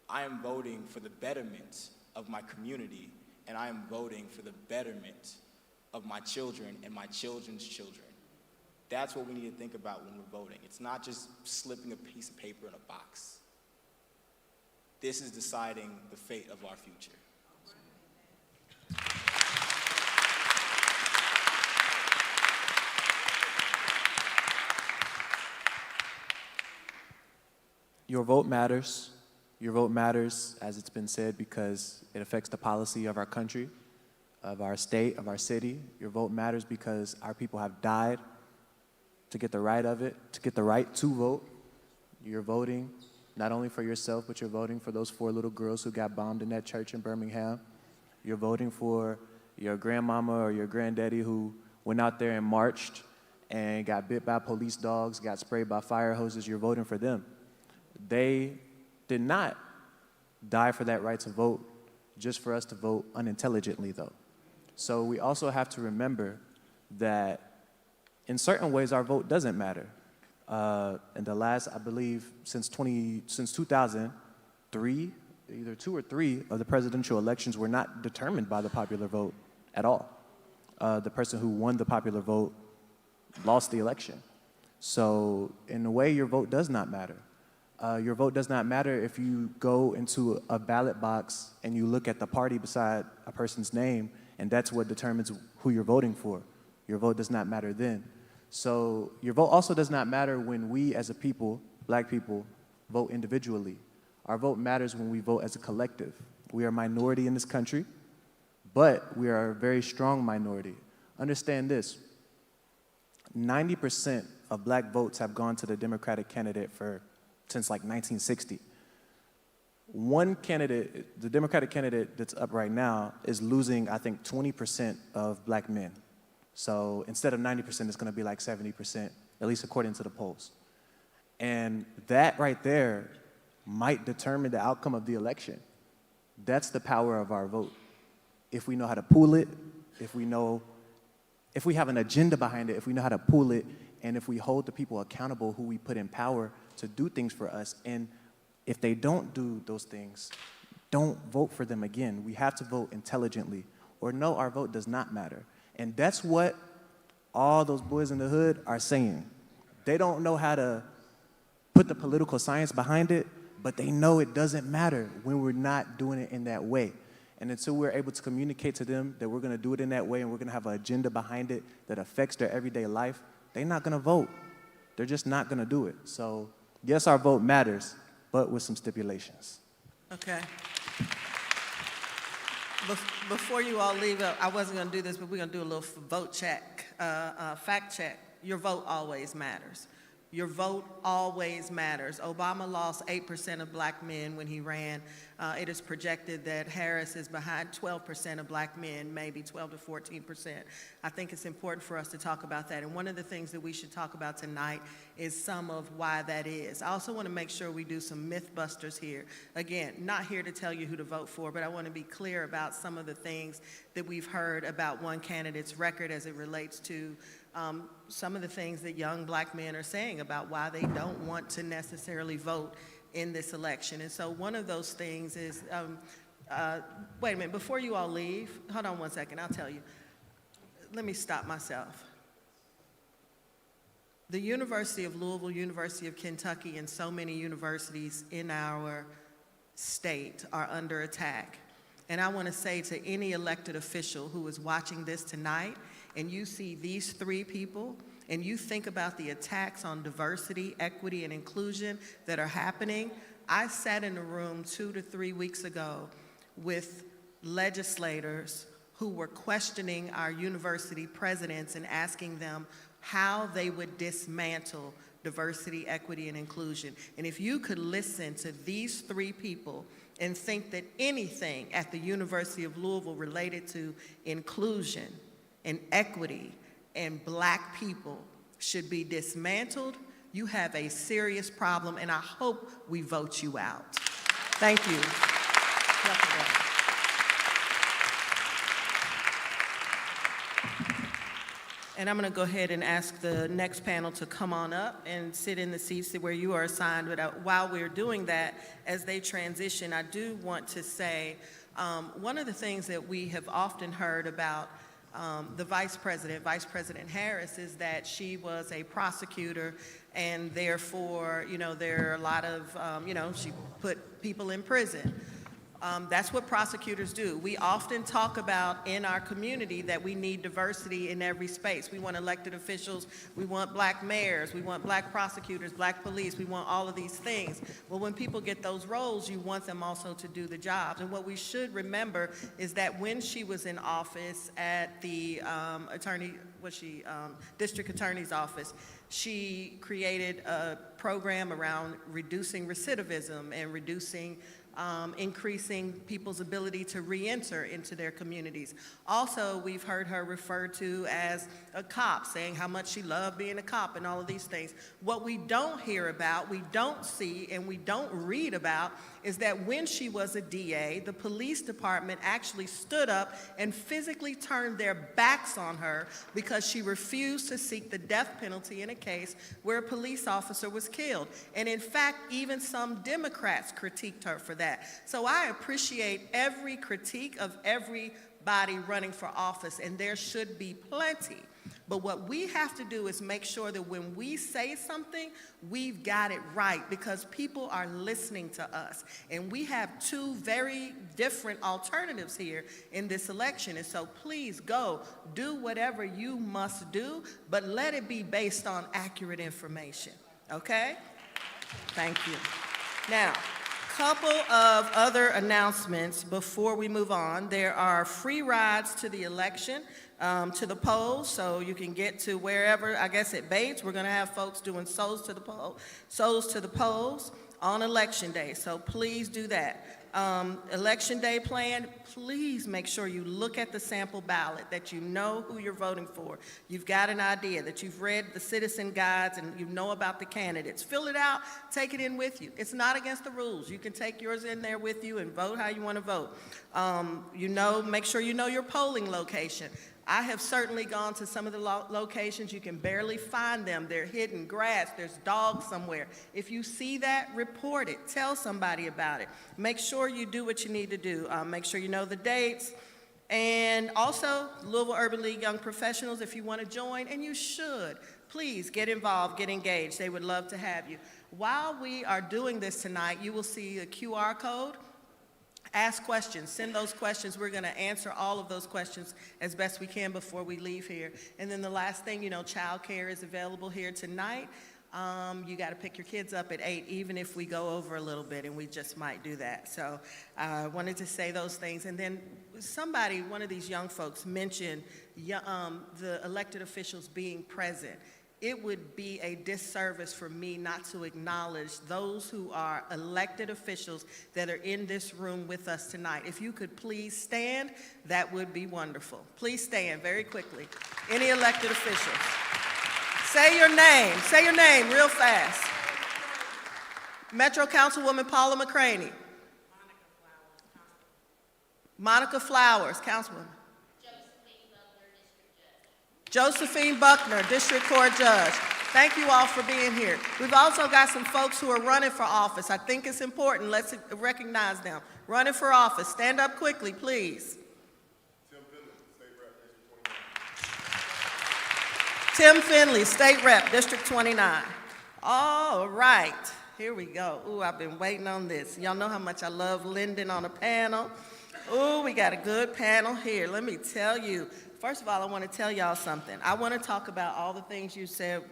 I am voting for the betterment of my community, and I am voting for the betterment of my children and my children's children. That's what we need to think about when we're voting. It's not just slipping a piece of paper in a box. This is deciding the fate of our future. Your vote matters. Your vote matters, as it's been said, because it affects the policy of our country, of our state, of our city. Your vote matters because our people have died to get the right of it, to get the right to vote. You're voting not only for yourself, but you're voting for those 4 little girls who got bombed in that church in Birmingham. You're voting for your grandmama or your granddaddy who went out there and marched and got bit by police dogs, got sprayed by fire hoses. You're voting for them. They did not die for that right to vote just for us to vote unintelligently, though. So we also have to remember that in certain ways our vote doesn't matter. In the last, I believe, since 2003, either 2 or 3 of the presidential elections were not determined by the popular vote at all. The person who won the popular vote lost the election. So in a way, your vote does not matter. Your vote does not matter if you go into a ballot box and you look at the party beside a person's name, and that's what determines who you're voting for. Your vote does not matter then. So your vote also does not matter when we as a people, black people, vote individually. Our vote matters when we vote as a collective. We are a minority in this country, but we are a very strong minority. Understand this, 90% of black votes have gone to the Democratic candidate since like 1960. One candidate, the Democratic candidate that's up right now, is losing, I think, 20% of black men. So instead of 90%, it's gonna be like 70%, at least according to the polls. And that right there might determine the outcome of the election. That's the power of our vote. If we know how to pool it, if we have an agenda behind it, if we know how to pool it, and if we hold the people accountable who we put in power to do things for us, and if they don't do those things, don't vote for them again. We have to vote intelligently, or no, our vote does not matter. And that's what all those boys in the hood are saying. They don't know how to put the political science behind it, but they know it doesn't matter when we're not doing it in that way. And until we're able to communicate to them that we're gonna do it in that way and we're gonna have an agenda behind it that affects their everyday life, they're not gonna vote. They're just not gonna do it. So yes, our vote matters, but with some stipulations. Okay. Before you all leave, I wasn't gonna do this, but we're gonna do a little vote check, fact check. Your vote always matters. Your vote always matters. Obama lost 8% of black men when he ran. It is projected that Harris is behind 12% of black men, maybe 12 to 14%. I think it's important for us to talk about that. And one of the things that we should talk about tonight is some of why that is. I also want to make sure we do some myth busters here. Again, not here to tell you who to vote for, but I want to be clear about some of the things that we've heard about one candidate's record as it relates to some of the things that young black men are saying about why they don't want to necessarily vote in this election. And so one of those things is, wait a minute, before you all leave, hold on one second, I'll tell you. Let me stop myself. The University of Louisville, University of Kentucky, and so many universities in our state are under attack. And I want to say to any elected official who is watching this tonight, and you see these 3 people, and you think about the attacks on diversity, equity, and inclusion that are happening. I sat in a room 2 to 3 weeks ago with legislators who were questioning our university presidents and asking them how they would dismantle diversity, equity, and inclusion. And if you could listen to these 3 people and think that anything at the University of Louisville related to inclusion and equity and black people should be dismantled, you have a serious problem, and I hope we vote you out. Thank you. And I'm gonna go ahead and ask the next panel to come on up and sit in the seats where you are assigned. But while we're doing that, as they transition, I do want to say, one of the things that we have often heard about the Vice President Harris, is that she was a prosecutor, and therefore, there are a lot of, she put people in prison. That's what prosecutors do. We often talk about in our community that we need diversity in every space. We want elected officials, we want black mayors, we want black prosecutors, black police, we want all of these things. Well, when people get those roles, you want them also to do the jobs. And what we should remember is that when she was in office at the district attorney's office, she created a program around reducing recidivism and reducing increasing people's ability to re-enter into their communities. Also, we've heard her referred to as a cop, saying how much she loved being a cop and all of these things. What we don't hear about, we don't see, and we don't read about is that when she was a DA, the police department actually stood up and physically turned their backs on her because she refused to seek the death penalty in a case where a police officer was killed. And in fact, even some Democrats critiqued her for that. So I appreciate every critique of everybody running for office, and there should be plenty. But what we have to do is make sure that when we say something, we've got it right, because people are listening to us. And we have two very different alternatives here in this election. And so please go, do whatever you must do, but let it be based on accurate information, okay? Thank you. Now, couple of other announcements before we move on. There are free rides to the election, to the polls, so you can get to wherever. I guess at Bates, we're going to have folks doing souls to the polls on election day. So please do that. Election day plan, please make sure you look at the sample ballot, that you know who you're voting for. You've got an idea, that you've read the citizen guides and you know about the candidates. Fill it out, take it in with you. It's not against the rules. You can take yours in there with you and vote how you want to vote. Make sure you know your polling location. I have certainly gone to some of the locations. You can barely find them. They're hidden grass. There's dogs somewhere. If you see that, report it. Tell somebody about it. Make sure you do what you need to do. Make sure you know the dates. And also, Louisville Urban League Young Professionals, if you want to join, and you should, please get involved, get engaged. They would love to have you. While we are doing this tonight, you will see a QR code. Ask questions, send those questions. We're going to answer all of those questions as best we can before we leave here. And then the last thing, child care is available here tonight. You got to pick your kids up at 8, even if we go over a little bit, and we just might do that. So I wanted to say those things. And then one of these young folks mentioned the elected officials being present. It would be a disservice for me not to acknowledge those who are elected officials that are in this room with us tonight. If you could please stand, that would be wonderful. Please stand very quickly. Any elected officials? Say your name real fast. Metro Councilwoman Paula McCraney. Monica Flowers, Councilwoman. Josephine Buckner, District Court Judge. Thank you all for being here. We've also got some folks who are running for office. I think it's important. Let's recognize them. Running for office. Stand up quickly, please. Tim Finley, State Rep, District 29. All right, here we go. Ooh, I've been waiting on this. Y'all know how much I love Lyndon on a panel. Ooh, we got a good panel here. Let me tell you. First of all, I want to tell y'all something. I want to talk about all the things you said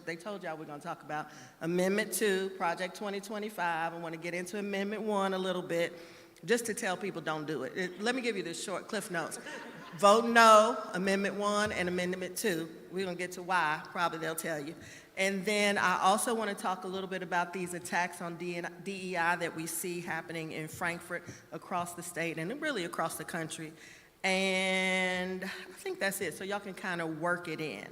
they told y'all we're going to talk about. Amendment 2, Project 2025. I want to get into Amendment 1 a little bit, just to tell people don't do it. Let me give you the short cliff notes. Vote no, Amendment 1 and Amendment 2. We're going to get to why. Probably they'll tell you. And then I also want to talk a little bit about these attacks on DEI that we see happening in Frankfurt, across the state, and really across the country. And I think that's it, so y'all can kind of work it in.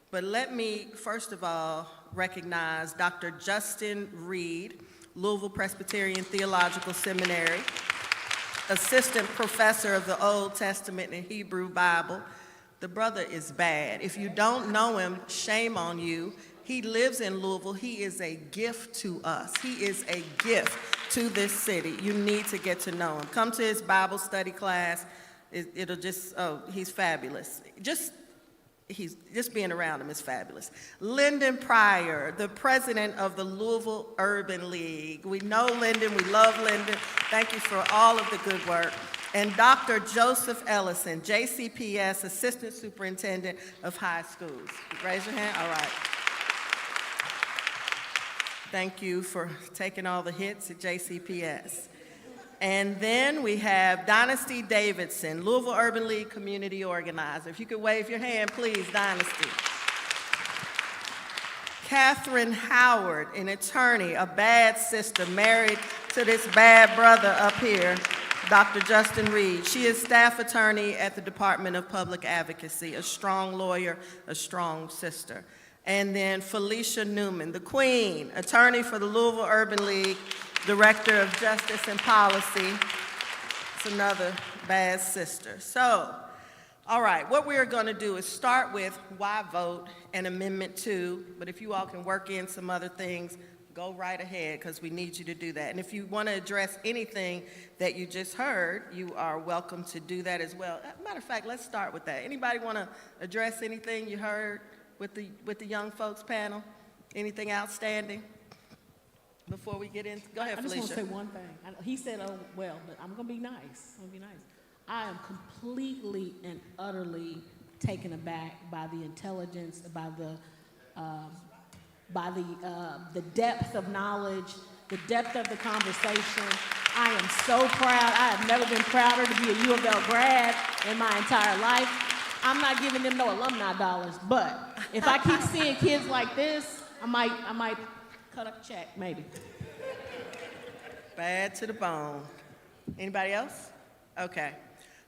But let me, first of all, recognize Dr. Justin Reed, Louisville Presbyterian Theological Seminary, Assistant Professor of the Old Testament and Hebrew Bible. The brother is bad. If you don't know him, shame on you. He lives in Louisville. He is a gift to us. He is a gift to this city. You need to get to know him. Come to his Bible study class. He's fabulous. Just being around him is fabulous. Lyndon Pryor, the president of the Louisville Urban League. We know Lyndon, we love Lyndon. Thank you for all of the good work. And Dr. Joseph Ellison, JCPS, Assistant Superintendent of High Schools. Raise your hand, all right. Thank you for taking all the hits at JCPS. And then we have Dynasty Davidson, Louisville Urban League Community Organizer. If you could wave your hand, please, Dynasty. Catherine Howard, an attorney, a bad sister, married to this bad brother up here, Dr. Justin Reed. She is staff attorney at the Department of Public Advocacy, a strong lawyer, a strong sister. And then Felicia Newman, the queen, attorney for the Louisville Urban League, director of justice and policy. It's another bad sister. So, all right, what we are going to do is start with why vote and Amendment 2, but if you all can work in some other things, go right ahead, because we need you to do that. And if you want to address anything that you just heard, you are welcome to do that as well. Matter of fact, let's start with that. Anybody want to address anything you heard with the young folks panel? Anything outstanding before we get in? Go ahead, Felicia. I just want to say one thing. He said, oh, well, but I'm going to be nice. I am completely and utterly taken aback by the intelligence, by the depth of knowledge, the depth of the conversation. I am so proud. I have never been prouder to be a U of L grad in my entire life. I'm not giving them no alumni dollars, but if I keep seeing kids like this, I might cut a check, maybe. Bad to the bone. Anybody else? Okay.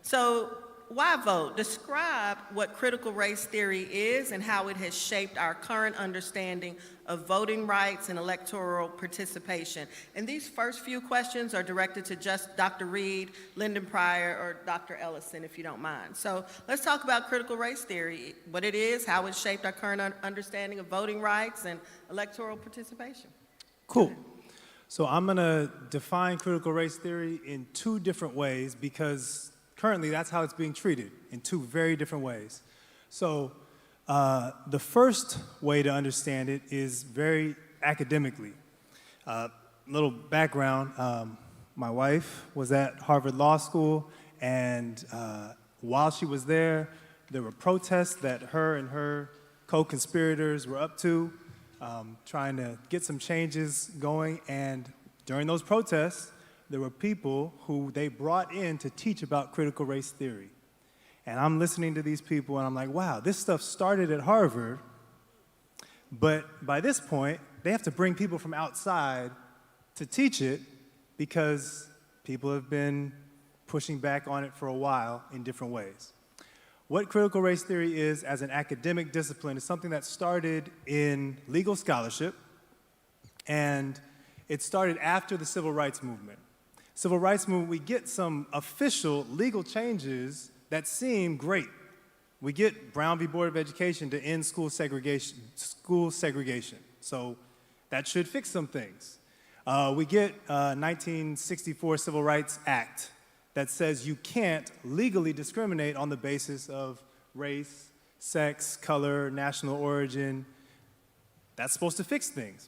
So, why vote? Describe what critical race theory is and how it has shaped our current understanding of voting rights and electoral participation. And these first few questions are directed to just Dr. Reed, Lyndon Pryor, or Dr. Ellison, if you don't mind. So let's talk about critical race theory, what it is, how it shaped our current understanding of voting rights and electoral participation. Cool. So I'm going to define critical race theory in two different ways because currently that's how it's being treated, in two very different ways. So the first way to understand it is very academically. Little background, my wife was at Harvard Law School, and while she was there were protests that her and her co-conspirators were up to, trying to get some changes going, and during those protests, there were people who they brought in to teach about critical race theory. And I'm listening to these people and I'm like, wow, this stuff started at Harvard, but by this point, they have to bring people from outside to teach it because people have been pushing back on it for a while in different ways. What critical race theory is as an academic discipline is something that started in legal scholarship, and it started after the Civil Rights Movement. Civil Rights Movement, we get some official legal changes that seem great. We get Brown v. Board of Education to end school segregation. So that should fix some things. We get 1964 Civil Rights Act that says you can't legally discriminate on the basis of race, sex, color, national origin. That's supposed to fix things.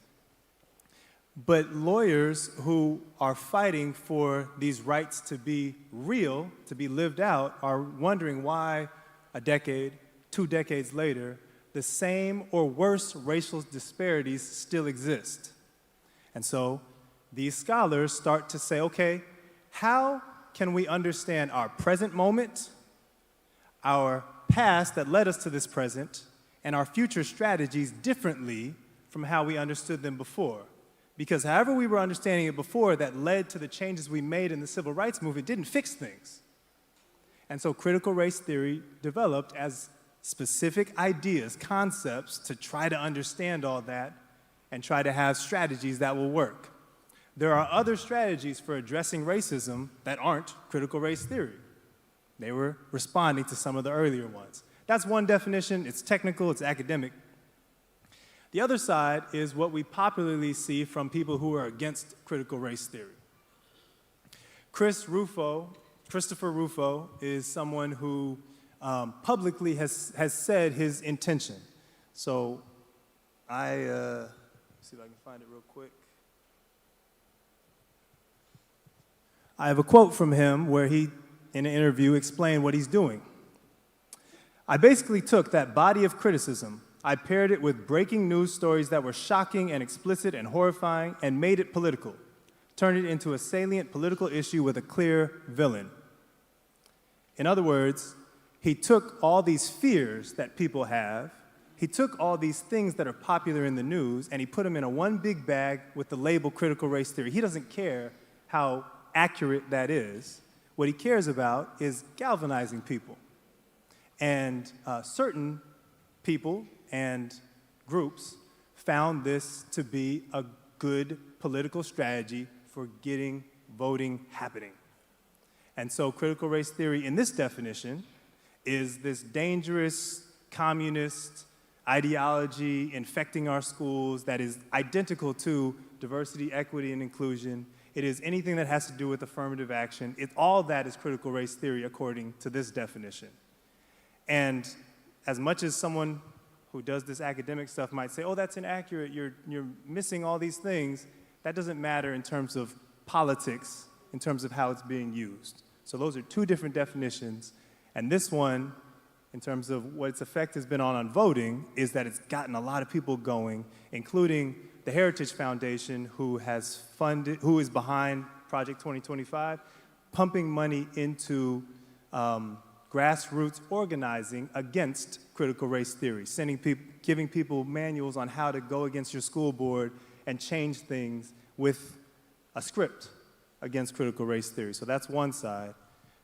But lawyers who are fighting for these rights to be real, to be lived out, are wondering why a decade, 2 decades later, the same or worse racial disparities still exist. And so these scholars start to say, okay, how can we understand our present moment, our past that led us to this present, and our future strategies differently from how we understood them before? Because however we were understanding it before that led to the changes we made in the Civil Rights Movement didn't fix things. And so critical race theory developed as specific ideas, concepts to try to understand all that and try to have strategies that will work. There are other strategies for addressing racism that aren't critical race theory. They were responding to some of the earlier ones. That's one definition. It's technical, it's academic. The other side is what we popularly see from people who are against critical race theory. Christopher Rufo is someone who publicly has said his intention. So see if I can find it real quick. I have a quote from him where he, in an interview, explained what he's doing. I basically took that body of criticism, I paired it with breaking news stories that were shocking and explicit and horrifying and made it political, turned it into a salient political issue with a clear villain. In other words, he took all these fears that people have, he took all these things that are popular in the news and he put them in a one big bag with the label critical race theory. He doesn't care how accurate that is. What he cares about is galvanizing people. And certain people and groups found this to be a good political strategy for getting voting happening. And so critical race theory in this definition is this dangerous communist ideology infecting our schools that is identical to diversity, equity, and inclusion. It is anything that has to do with affirmative action. All that is critical race theory according to this definition. And as much as someone who does this academic stuff might say, oh, that's inaccurate, you're missing all these things, that doesn't matter in terms of politics, in terms of how it's being used. So those are two different definitions. And this one, in terms of what its effect has been on voting, is that it's gotten a lot of people going, including the Heritage Foundation, who is behind Project 2025, pumping money into grassroots organizing against critical race theory, giving people manuals on how to go against your school board and change things with a script against critical race theory. So that's one side.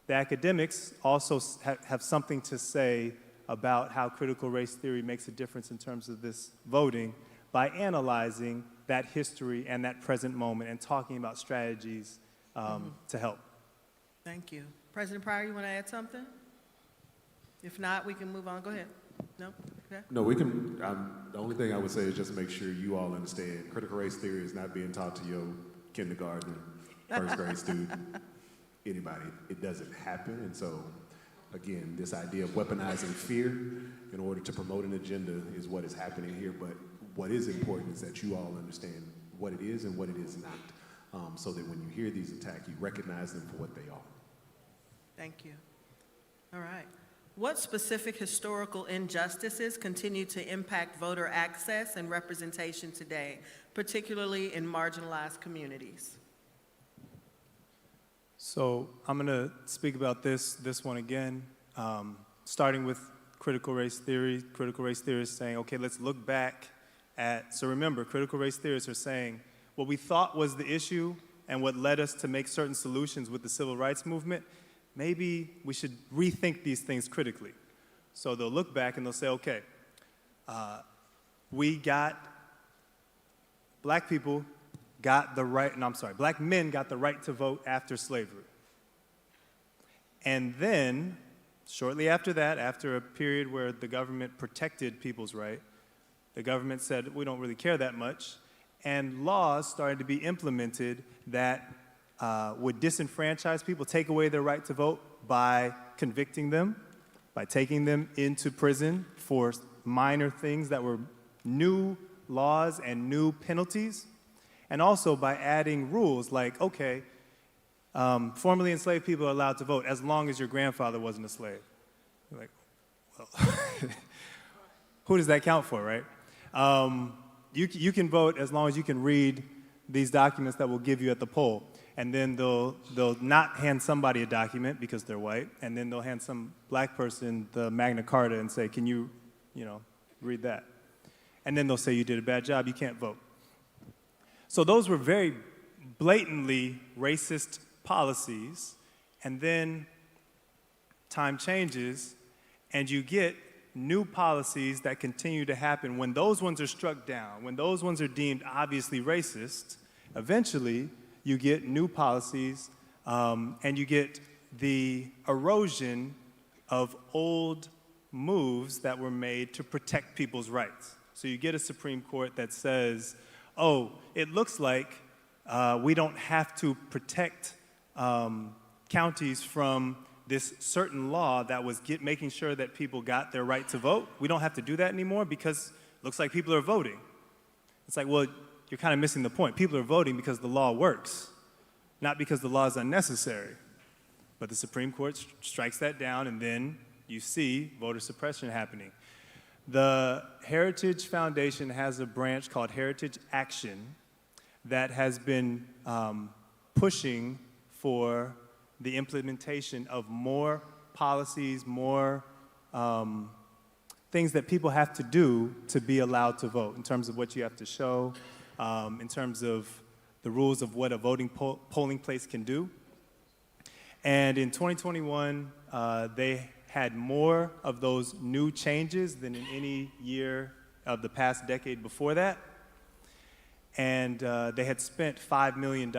The academics also have something to say about how critical race theory makes a difference in terms of this voting by analyzing that history and that present moment and talking about strategies to help. Thank you. President Pryor, you want to add something? If not, we can move on. Go ahead. No? Okay. No, we can. The only thing I would say is just make sure you all understand critical race theory is not being taught to your kindergarten, first grade student, anybody. It doesn't happen. And so, again, this idea of weaponizing fear in order to promote an agenda is what is happening here. But what is important is that you all understand what it is and what it is not, so that when you hear these attacks, you recognize them for what they are. Thank you. All right. What specific historical injustices continue to impact voter access and representation today, particularly in marginalized communities? So I'm going to speak about this one again, starting with critical race theory. Critical race theorists saying, okay, let's look back at, so remember, critical race theorists are saying what we thought was the issue and what led us to make certain solutions with the civil rights movement, maybe we should rethink these things critically. So they'll look back and they'll say, okay, black people got the right, black men got the right to vote after slavery. And then, shortly after that, after a period where the government protected people's right, the government said, we don't really care that much, and laws started to be implemented that would disenfranchise people, take away their right to vote by convicting them, by taking them into prison for minor things that were new laws and new penalties, and also by adding rules like, okay, formerly enslaved people are allowed to vote as long as your grandfather wasn't a slave. You're like, well, who does that count for, right? You can vote as long as you can read these documents that we'll give you at the poll. And then they'll not hand somebody a document because they're white, and then they'll hand some black person the Magna Carta and say, can you read that? And then they'll say you did a bad job, you can't vote. So those were very blatantly racist policies, and then time changes, and you get new policies that continue to happen. When those ones are struck down, when those ones are deemed obviously racist, eventually you get new policies, and you get the erosion of old moves that were made to protect people's rights. So you get a Supreme Court that says, oh, it looks like we don't have to protect counties from this certain law that was making sure that people got their right to vote. We don't have to do that anymore because it looks like people are voting. It's like, well, you're kind of missing the point. People are voting because the law works, not because the law is unnecessary. But the Supreme Court strikes that down, and then you see voter suppression happening. The Heritage Foundation has a branch called Heritage Action that has been pushing for the implementation of more policies, more things that people have to do to be allowed to vote, in terms of what you have to show, in terms of the rules of what a voting polling place can do. And in 2021, they had more of those new changes than in any year of the past decade before that. And they had spent $5 million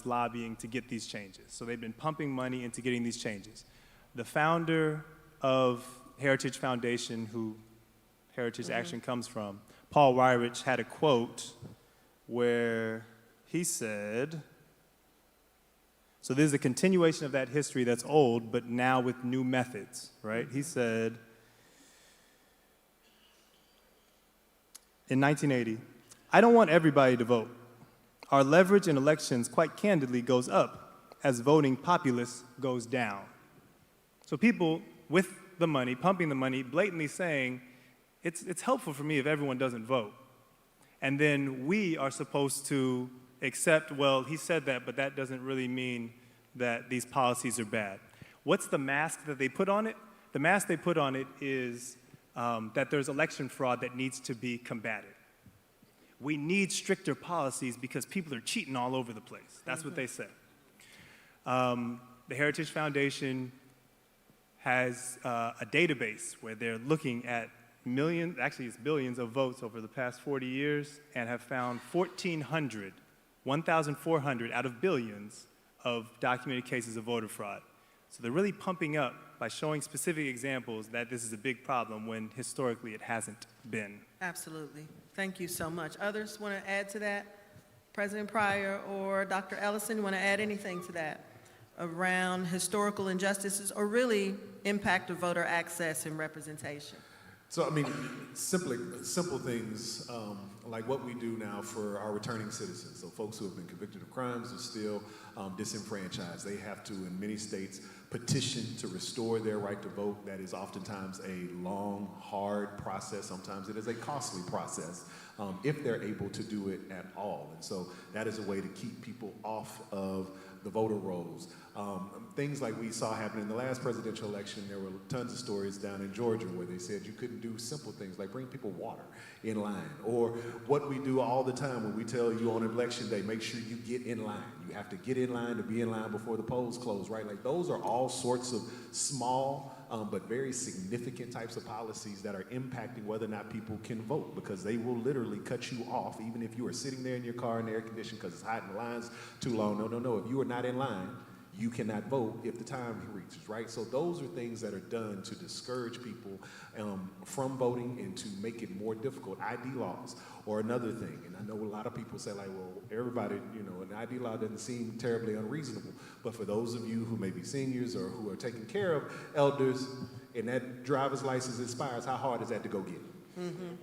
lobbying to get these changes. So they've been pumping money into getting these changes. The founder of Heritage Foundation, who Heritage Action comes from, Paul Weyrich, had a quote where he said, so there's a continuation of that history that's old, but now with new methods, right? He said, in 1980, I don't want everybody to vote. Our leverage in elections, quite candidly, goes up as voting populace goes down. So people with the money, pumping the money, blatantly saying, it's helpful for me if everyone doesn't vote. And then we are supposed to accept, well, he said that, but that doesn't really mean that these policies are bad. What's the mask that they put on it? The mask they put on it is that there's election fraud that needs to be combated. We need stricter policies because people are cheating all over the place. That's what they say. The Heritage Foundation has a database where they're looking at millions, actually it's billions of votes over the past 40 years, and have found 1,400 out of billions of documented cases of voter fraud. So they're really pumping up by showing specific examples that this is a big problem when historically it hasn't been. Absolutely. Thank you so much. Others want to add to that? President Pryor or Dr. Ellison, want to add anything to that around historical injustices or really impact of voter access and representation? So, I mean, simple things like what we do now for our returning citizens. So folks who have been convicted of crimes are still disenfranchised. They have to, in many states, petition to restore their right to vote. That is oftentimes a long, hard process. Sometimes it is a costly process if they're able to do it at all. And so that is a way to keep people off of the voter rolls. Things like we saw happen in the last presidential election, there were tons of stories down in Georgia where they said you couldn't do simple things like bring people water in line. Or what we do all the time when we tell you on election day, make sure you get in line. You have to get in line to be in line before the polls close, right? Like those are all sorts of small but very significant types of policies that are impacting whether or not people can vote, because they will literally cut you off even if you are sitting there in your car in the air conditioning because it's hot and the line's too long. No. If you are not in line, you cannot vote if the time reaches, right? So those are things that are done to discourage people from voting and to make it more difficult. ID laws or another thing. And I know a lot of people say like, well, everybody, an ID law doesn't seem terribly unreasonable. But for those of you who may be seniors or who are taking care of elders and that driver's license expires, how hard is that to go get?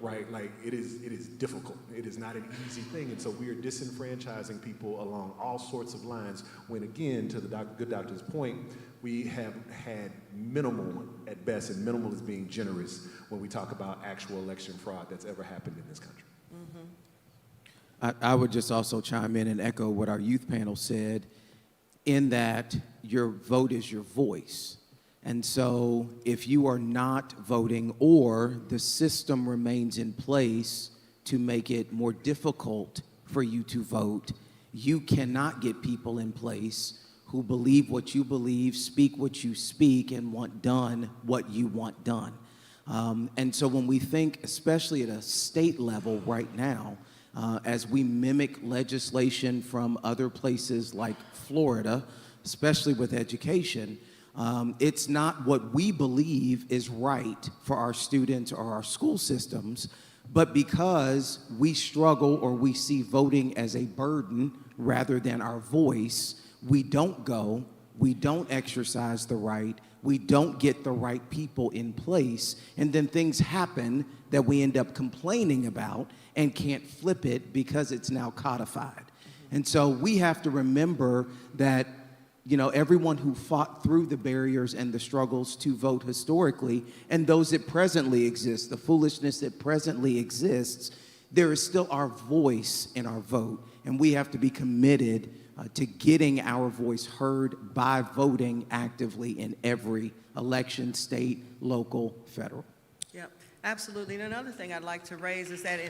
Right? Like it is difficult. It is not an easy thing. And so we are disenfranchising people along all sorts of lines when, again, to the good doctor's point, we have had minimal at best, and minimal is being generous when we talk about actual election fraud that's ever happened in this country. I would just also chime in and echo what our youth panel said, in that your vote is your voice. And so if you are not voting or the system remains in place to make it more difficult for you to vote, you cannot get people in place who believe what you believe, speak what you speak, and want done what you want done. And so when we think, especially at a state level right now, as we mimic legislation from other places like Florida, especially with education, it's not what we believe is right for our students or our school systems, but because we struggle or we see voting as a burden rather than our voice, we don't go, we don't exercise the right, we don't get the right people in place, and then things happen that we end up complaining about and can't flip it because it's now codified. And so we have to remember that everyone who fought through the barriers and the struggles to vote historically, and those that presently exist, the foolishness that presently exists, there is still our voice in our vote. And we have to be committed to getting our voice heard by voting actively in every election, state, local, federal. Yep. Absolutely. And another thing I'd like to raise is that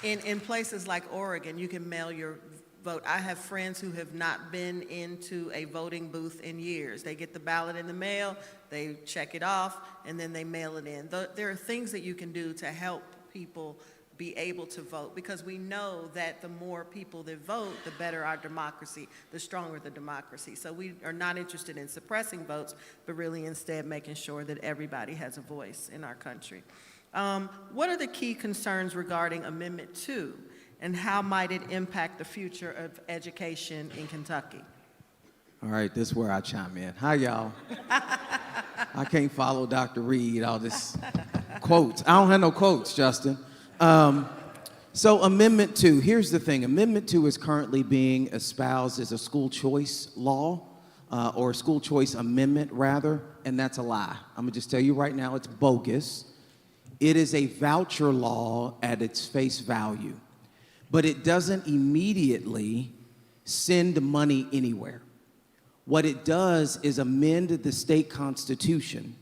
in places like Oregon, you can mail your vote. I have friends who have not been into a voting booth in years. They get the ballot in the mail, they check it off, and then they mail it in. There are things that you can do to help people be able to vote, because we know that the more people that vote, the better our democracy, the stronger the democracy. So we are not interested in suppressing votes, but really instead making sure that everybody has a voice in our country. What are the key concerns regarding Amendment 2, and how might it impact the future of education in Kentucky? All right, this is where I chime in. Hi, y'all. I can't follow Dr. Reed, all this quotes. I don't have no quotes, Justin. So Amendment 2, here's the thing. Amendment 2 is currently being espoused as a school choice law, or a school choice amendment, rather, and that's a lie. I'm going to just tell you right now, it's bogus. It is a voucher law at its face value, but it doesn't immediately send money anywhere. What it does is amend the state constitution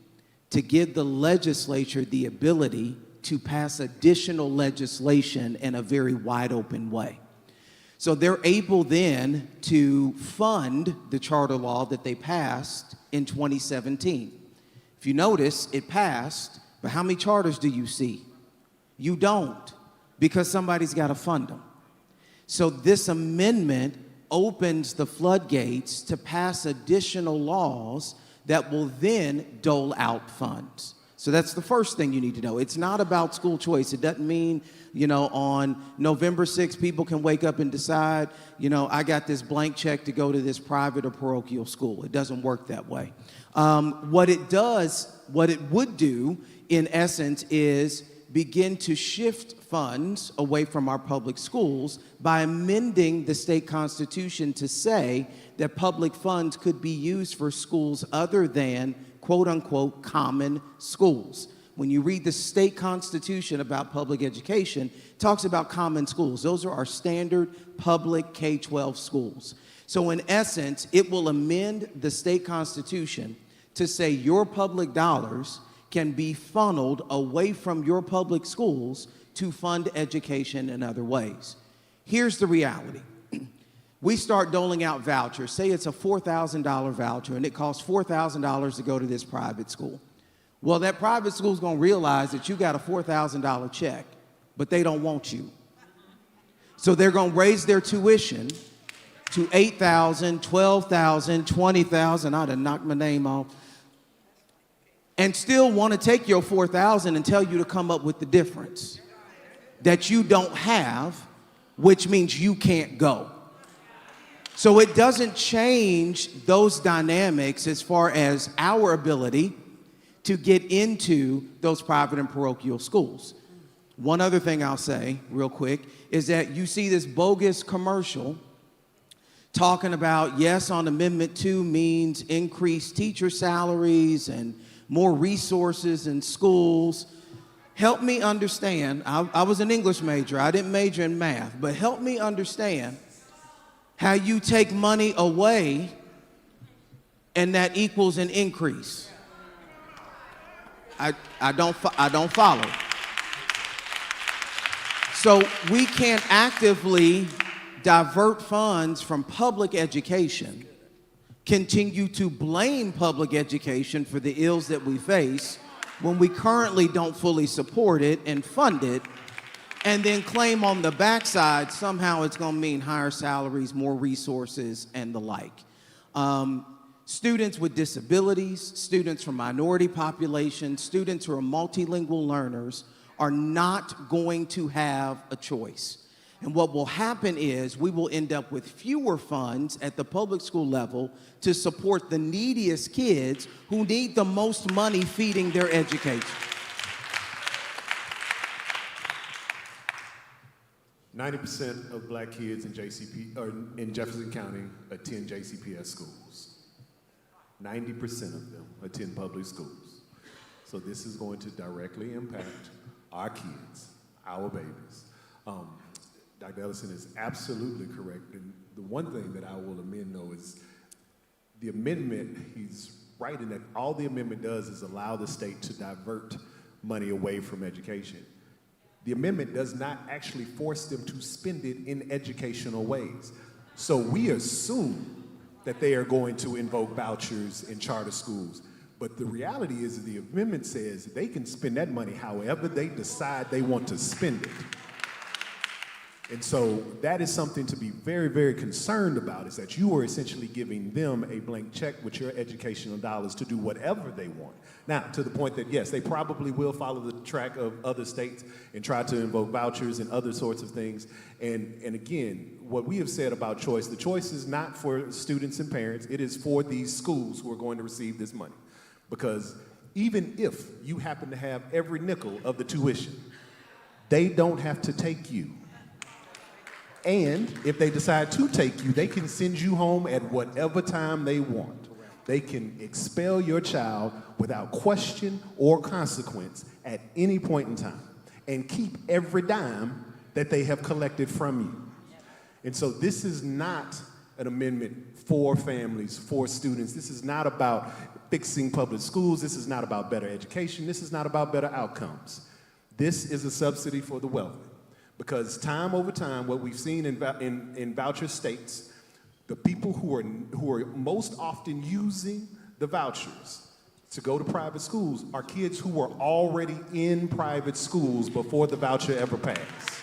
to give the legislature the ability to pass additional legislation in a very wide open way. So they're able then to fund the charter law that they passed in 2017. If you notice, it passed, but how many charters do you see? You don't, because somebody's got to fund them. So this amendment opens the floodgates to pass additional laws that will then dole out funds. So that's the first thing you need to know. It's not about school choice. It doesn't mean, on November 6th, people can wake up and decide, I got this blank check to go to this private or parochial school. It doesn't work that way. What it would do, in essence, is begin to shift funds away from our public schools by amending the state constitution to say that public funds could be used for schools other than quote-unquote common schools. When you read the state constitution about public education, it talks about common schools. Those are our standard public K-12 schools. So in essence, it will amend the state constitution to say your public dollars can be funneled away from your public schools to fund education in other ways. Here's the reality. We start doling out vouchers. Say it's a $4,000 voucher and it costs $4,000 to go to this private school. Well, that private school's gonna realize that you got a $4,000 check, but they don't want you. So they're gonna raise their tuition to $8,000, $12,000, $20,000. I'd have knocked my name off. And still want to take your $4,000 and tell you to come up with the difference that you don't have, which means you can't go. So it doesn't change those dynamics as far as our ability to get into those private and parochial schools. One other thing I'll say real quick is that you see this bogus commercial talking about, yes, on Amendment 2 means increased teacher salaries and more resources in schools. Help me understand. I was an English major. I didn't major in math, but help me understand how you take money away and that equals an increase. I don't follow. So we can't actively divert funds from public education, continue to blame public education for the ills that we face when we currently don't fully support it and fund it, and then claim on the backside somehow it's going to mean higher salaries, more resources, and the like. Students with disabilities, students from minority populations, students who are multilingual learners are not going to have a choice. And what will happen is we will end up with fewer funds at the public school level to support the neediest kids who need the most money feeding their education. 90% of black kids in in Jefferson County attend JCPS schools. 90% of them attend public schools. So this is going to directly impact our kids, our babies. Dr. Ellison is absolutely correct. And the one thing that I will amend, though, is the amendment he's right in that all the amendment does is allow the state to divert money away from education. The amendment does not actually force them to spend it in educational ways. So we assume that they are going to invoke vouchers in charter schools. But the reality is the amendment says they can spend that money however they decide they want to spend it. And so that is something to be very, very concerned about, is that you are essentially giving them a blank check with your educational dollars to do whatever they want. Now, to the point that, yes, they probably will follow the track of other states and try to invoke vouchers and other sorts of things. And again, what we have said about choice, the choice is not for students and parents, it is for these schools who are going to receive this money. Because even if you happen to have every nickel of the tuition, they don't have to take you. And if they decide to take you, they can send you home at whatever time they want. They can expel your child without question or consequence at any point in time and keep every dime that they have collected from you. And so this is not an amendment for families, for students. This is not about fixing public schools. This is not about better education. This is not about better outcomes. This is a subsidy for the wealthy. Because time over time, what we've seen in voucher states, the people who are most often using the vouchers to go to private schools are kids who were already in private schools before the voucher ever passed.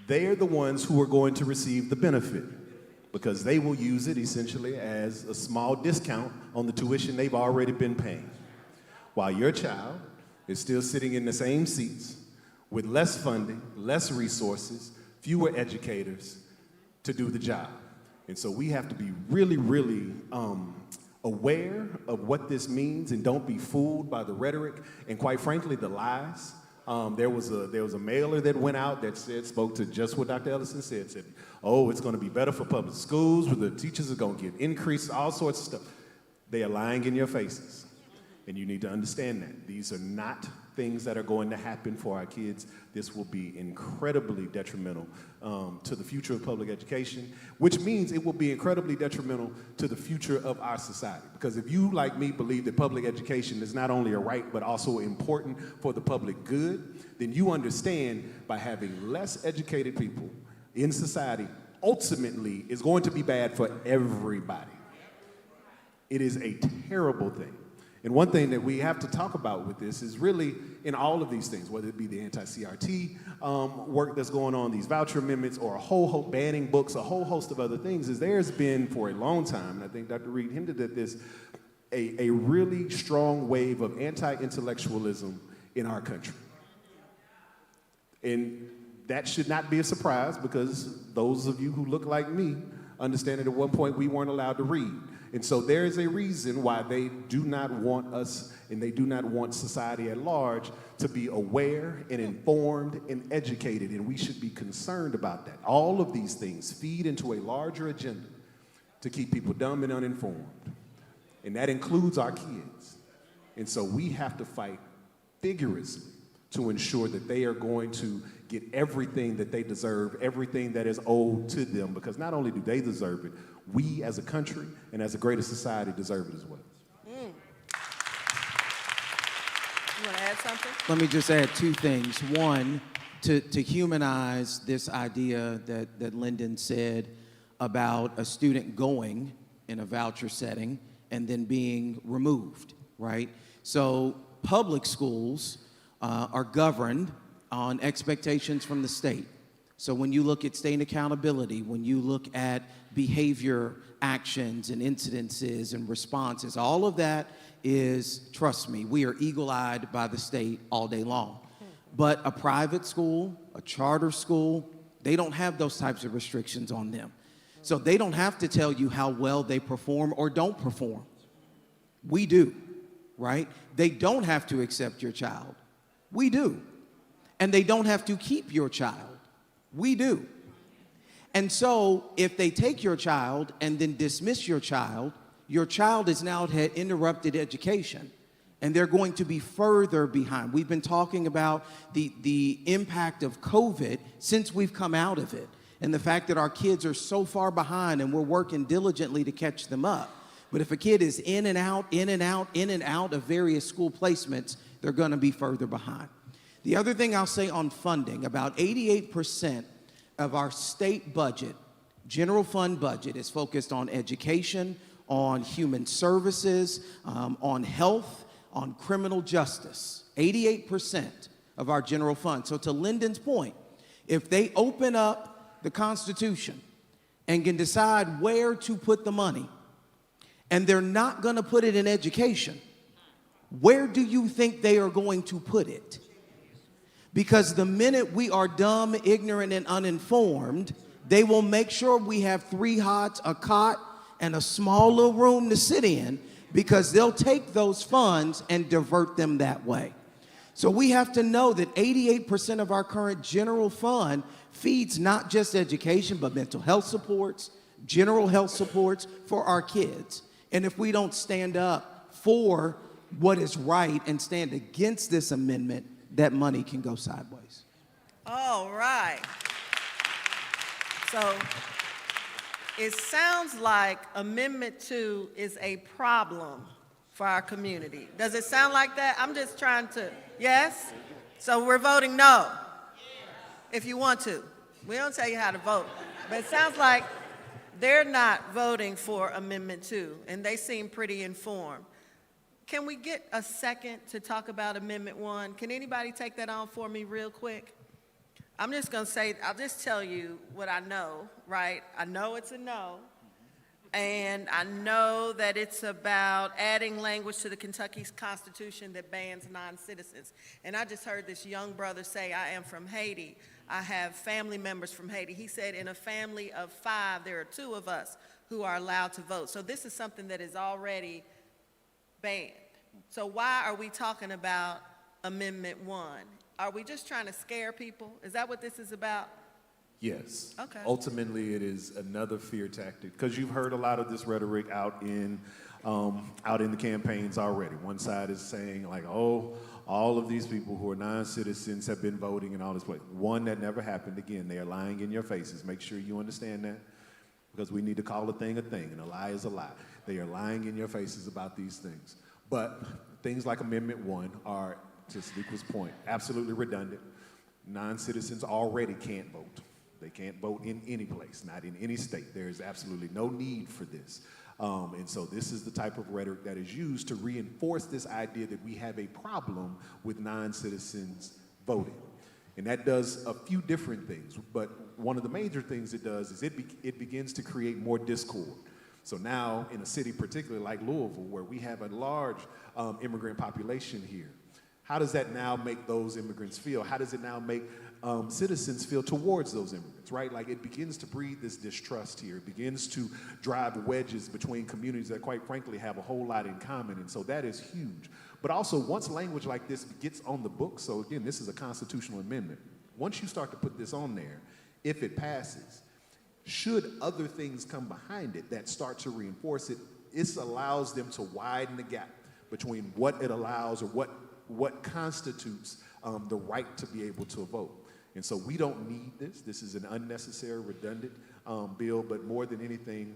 They are the ones who are going to receive the benefit because they will use it essentially as a small discount on the tuition they've already been paying. While your child is still sitting in the same seats with less funding, less resources, fewer educators to do the job. And so we have to be really, really aware of what this means and don't be fooled by the rhetoric and, quite frankly, the lies. There was a mailer that went out that spoke to just what Dr. Ellison said, oh, it's going to be better for public schools, where the teachers are going to get increased, all sorts of stuff. They are lying in your faces, and you need to understand that. These are not things that are going to happen for our kids. This will be incredibly detrimental to the future of public education, which means it will be incredibly detrimental to the future of our society. Because if you, like me, believe that public education is not only a right, but also important for the public good, then you understand by having less educated people in society ultimately is going to be bad for everybody. It is a terrible thing. And one thing that we have to talk about with this is really in all of these things, whether it be the anti-CRT work that's going on, these voucher amendments, or a whole host, banning books, a whole host of other things, is there's been for a long time, and I think Dr. Reed hinted at this, a really strong wave of anti-intellectualism in our country. And that should not be a surprise because those of you who look like me understand that at one point we weren't allowed to read. And so there is a reason why they do not want us and they do not want society at large to be aware and informed and educated, and we should be concerned about that. All of these things feed into a larger agenda to keep people dumb and uninformed, and that includes our kids. And so we have to fight vigorously to ensure that they are going to get everything that they deserve, everything that is owed to them, because not only do they deserve it, we as a country and as a greater society deserve it as well. You want to add something? Let me just add two things. One, to humanize this idea that Lyndon said about a student going in a voucher setting and then being removed, right? So public schools are governed on expectations from the state. So when you look at state accountability, when you look at behavior actions and incidences and responses, all of that is, trust me, we are eagle-eyed by the state all day long. But a private school, a charter school, they don't have those types of restrictions on them. So they don't have to tell you how well they perform or don't perform. We do, right? They don't have to accept your child. We do. And they don't have to keep your child. We do. And so if they take your child and then dismiss your child is now had interrupted education, and they're going to be further behind. We've been talking about the impact of COVID since we've come out of it, and the fact that our kids are so far behind and we're working diligently to catch them up. But if a kid is in and out, in and out, in and out of various school placements, they're going to be further behind. The other thing I'll say on funding, about 88% of our state budget, general fund budget, is focused on education, on human services, on health, on criminal justice. 88% of our general fund. So to Lyndon's point, if they open up the Constitution and can decide where to put the money, and they're not going to put it in education, where do you think they are going to put it? Because the minute we are dumb, ignorant, and uninformed, they will make sure we have 3 hots, a cot, and a small little room to sit in, because they'll take those funds and divert them that way. So we have to know that 88% of our current general fund feeds not just education, but mental health supports, general health supports for our kids. And if we don't stand up for what is right and stand against this amendment, that money can go sideways. All right. So it sounds like Amendment 2 is a problem for our community. Does it sound like that? I'm just trying to, yes? So we're voting no, if you want to. We don't tell you how to vote. But it sounds like they're not voting for Amendment 2, and they seem pretty informed. Can we get a second to talk about Amendment 1? Can anybody take that on for me real quick? I'm just going to say, I'll just tell you what I know, right? I know it's a no, and I know that it's about adding language to the Kentucky Constitution that bans non-citizens. And I just heard this young brother say, I am from Haiti. I have family members from Haiti. He said in a family of 5, there are 2 of us who are allowed to vote. So this is something that is already banned. So why are we talking about Amendment 1? Are we just trying to scare people? Is that what this is about? Yes. Okay. Ultimately, it is another fear tactic, because you've heard a lot of this rhetoric out in the campaigns already. One side is saying like, oh, all of these people who are non-citizens have been voting and all this. One, that never happened. Again, they are lying in your faces. Make sure you understand that, because we need to call a thing, and a lie is a lie. They are lying in your faces about these things. But things like Amendment 1 are, to Sadiq's point, absolutely redundant. Non-citizens already can't vote. They can't vote in any place, not in any state. There is absolutely no need for this. And so this is the type of rhetoric that is used to reinforce this idea that we have a problem with non-citizens voting. And that does a few different things, but one of the major things it does is it begins to create more discord. So now in a city particularly like Louisville, where we have a large immigrant population here, how does that now make those immigrants feel? How does it now make citizens feel towards those immigrants, right? Like, it begins to breed this distrust here. It begins to drive wedges between communities that, quite frankly, have a whole lot in common, and so that is huge. But also, once language like this gets on the books, so again, this is a constitutional amendment. Once you start to put this on there, if it passes, should other things come behind it that start to reinforce it, it allows them to widen the gap between what it allows or what constitutes the right to be able to vote. And so we don't need this. This is an unnecessary, redundant bill, but more than anything,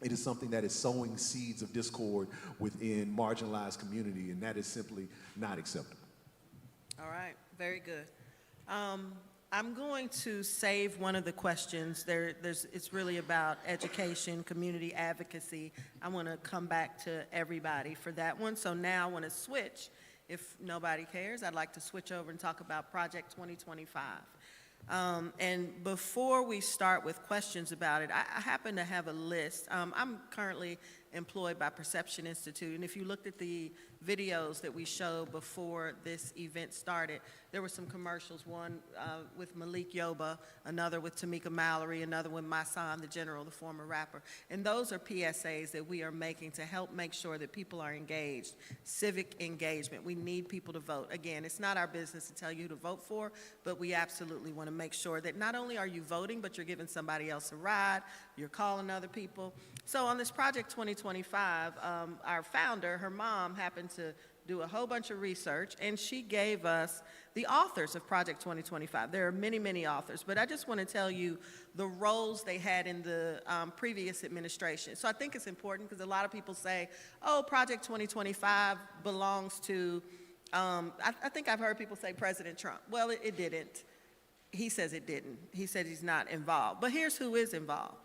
it is something that is sowing seeds of discord within marginalized community, and that is simply not acceptable. All right, very good. I'm going to save one of the questions. It's really about education, community advocacy. I want to come back to everybody for that one. So now I want to switch. If nobody cares, I'd like to switch over and talk about Project 2025. And before we start with questions about it, I happen to have a list. I'm currently employed by Perception Institute, and if you looked at the videos that we showed before this event started, there were some commercials, one with Malik Yoba, another with Tamika Mallory, another with Masan the General, the former rapper. And those are PSAs that we are making to help make sure that people are engaged, civic engagement. We need people to vote. Again, it's not our business to tell you who to vote for, but we absolutely want to make sure that not only are you voting, but you're giving somebody else a ride, you're calling other people. So on this Project 2025, our founder, her mom happened to do a whole bunch of research, and she gave us the authors of Project 2025. There are many, many authors, but I just want to tell you the roles they had in the previous administration. So I think it's important because a lot of people say, oh, Project 2025 belongs to, I think I've heard people say President Trump. Well, it didn't. He says it didn't. He said he's not involved. But here's who is involved.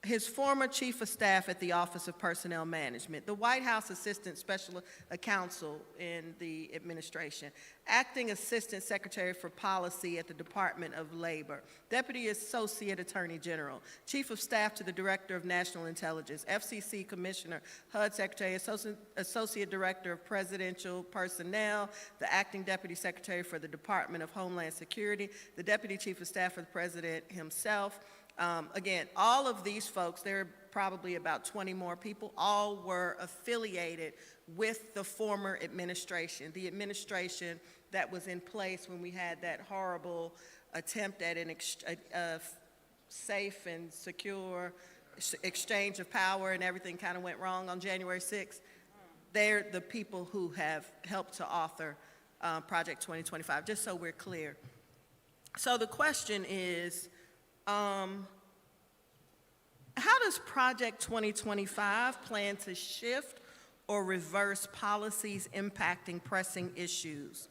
His former chief of staff at the Office of Personnel Management, the White House Assistant Special Counsel in the administration, acting assistant secretary for policy at the Department of Labor, deputy associate attorney general, chief of staff to the director of national intelligence, FCC commissioner, HUD secretary, associate director of presidential personnel, the acting deputy secretary for the Department of Homeland Security, the deputy chief of staff for the president himself. Again, all of these folks, there are probably about 20 more people, all were affiliated with the former administration, the administration that was in place when we had that horrible attempt at a safe and secure exchange of power and everything kind of went wrong on January 6th. They're the people who have helped to author Project 2025, just so we're clear. So the question is, how does Project 2025 plan to shift or reverse policies impacting pressing issues?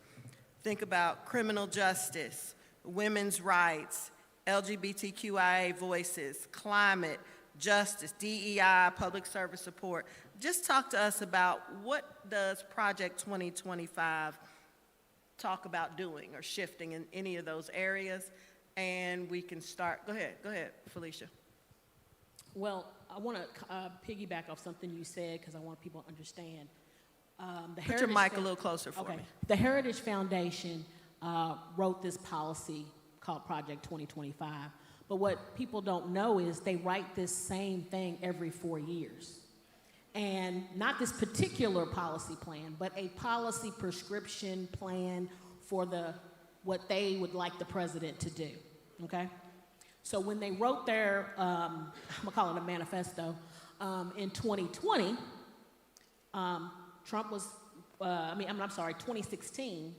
Think about criminal justice, women's rights, LGBTQIA voices, climate, justice, DEI, public service support. Just talk to us about what does Project 2025 talk about doing or shifting in any of those areas? And we can start. Go ahead, Felicia. Well, I want to piggyback off something you said because I want people to understand. Put your mic a little closer for me. The Heritage Foundation wrote this policy called Project 2025. But what people don't know is they write this same thing every 4 years. And not this particular policy plan, but a policy prescription plan for what they would like the president to do, okay? So when they wrote their, I'm gonna call it a manifesto, in 2020, Trump was, 2016,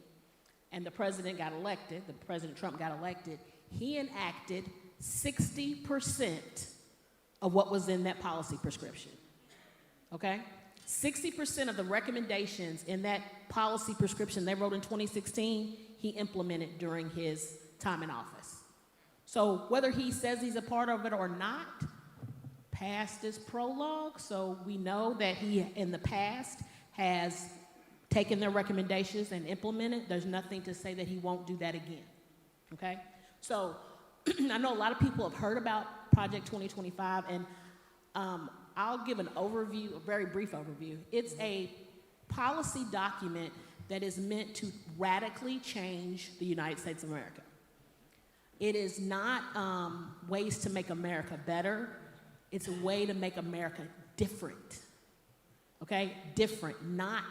and the president got elected, President Trump got elected, he enacted 60% of what was in that policy prescription, okay? 60% of the recommendations in that policy prescription they wrote in 2016, he implemented during his time in office. So whether he says he's a part of it or not, past is prologue, so we know that he, in the past, has taken their recommendations and implemented. There's nothing to say that he won't do that again, okay? So I know a lot of people have heard about Project 2025, and I'll give an overview, a very brief overview. It's a policy document that is meant to radically change the United States of America. It is not ways to make America better. It's a way to make America different, okay? Different, not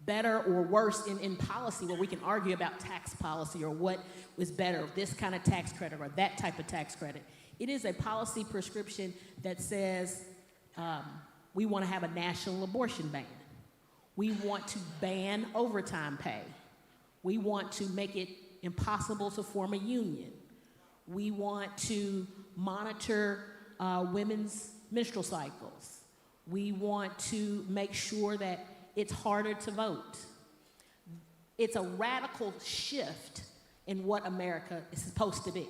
better or worse in policy where we can argue about tax policy or what was better, this kind of tax credit or that type of tax credit. It is a policy prescription that says we want to have a national abortion ban. We want to ban overtime pay. We want to make it impossible to form a union. We want to monitor women's menstrual cycles. We want to make sure that it's harder to vote. It's a radical shift in what America is supposed to be.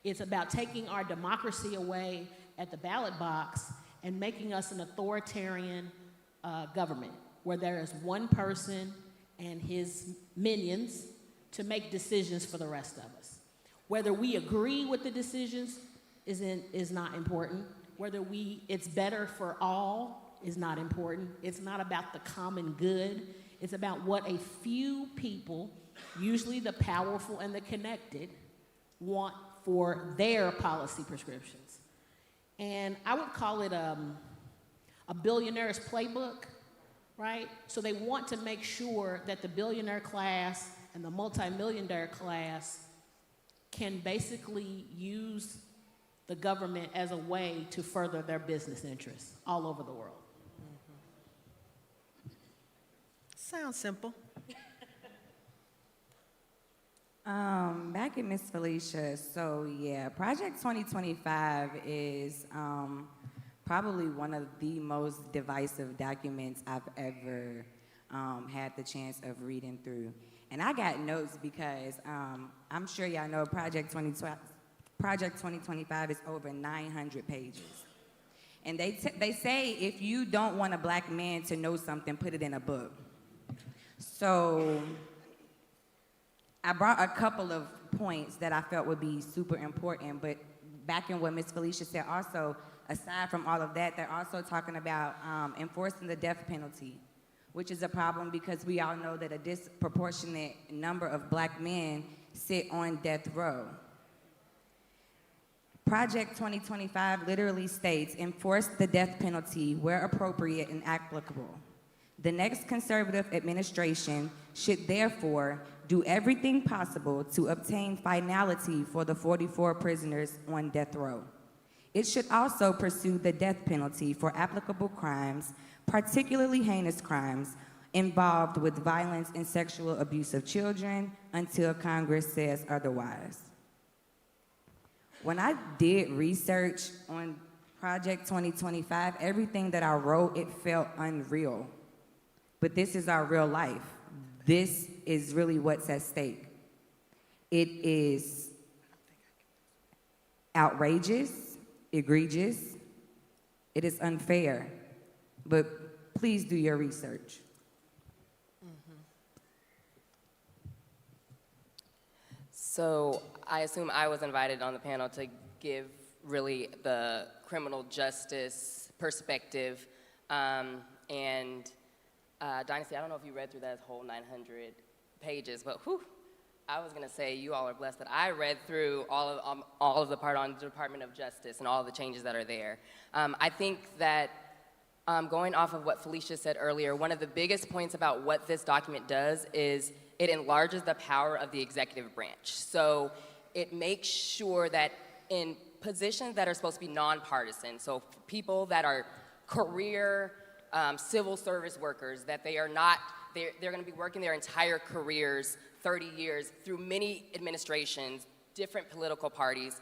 It's about taking our democracy away at the ballot box and making us an authoritarian government where there is one person and his minions to make decisions for the rest of us. Whether we agree with the decisions is not important. Whether it's better for all is not important. It's not about the common good. It's about what a few people, usually the powerful and the connected, want for their policy prescriptions. And I would call it a billionaire's playbook, right? So they want to make sure that the billionaire class and the multimillionaire class can basically use the government as a way to further their business interests all over the world. Sounds simple. Back at Miss Felicia, so yeah, Project 2025 is probably one of the most divisive documents I've ever had the chance of reading through. And I got notes because I'm sure y'all know Project 2025 is over 900 pages. And they say if you don't want a black man to know something, put it in a book. So I brought a couple of points that I felt would be super important, but back in what Ms. Felicia said also, aside from all of that, they're also talking about enforcing the death penalty, which is a problem because we all know that a disproportionate number of black men sit on death row. Project 2025 literally states, enforce the death penalty where appropriate and applicable. The next conservative administration should therefore do everything possible to obtain finality for the 44 prisoners on death row. It should also pursue the death penalty for applicable crimes, particularly heinous crimes, involved with violence and sexual abuse of children until Congress says otherwise. When I did research on Project 2025, everything that I wrote, it felt unreal. But this is our real life. This is really what's at stake. It is outrageous, egregious, it is unfair, but please do your research. So I assume I was invited on the panel to give really the criminal justice perspective. Dynasty, I don't know if you read through that whole 900 pages, but whew, I was gonna say you all are blessed that I read through all of the part on the Department of Justice and all of the changes that are there. I think that going off of what Felicia said earlier, one of the biggest points about what this document does is it enlarges the power of the executive branch. So it makes sure that in positions that are supposed to be nonpartisan, so people that are career civil service workers, that they are not, they're gonna be working their entire careers, 30 years, through many administrations, different political parties.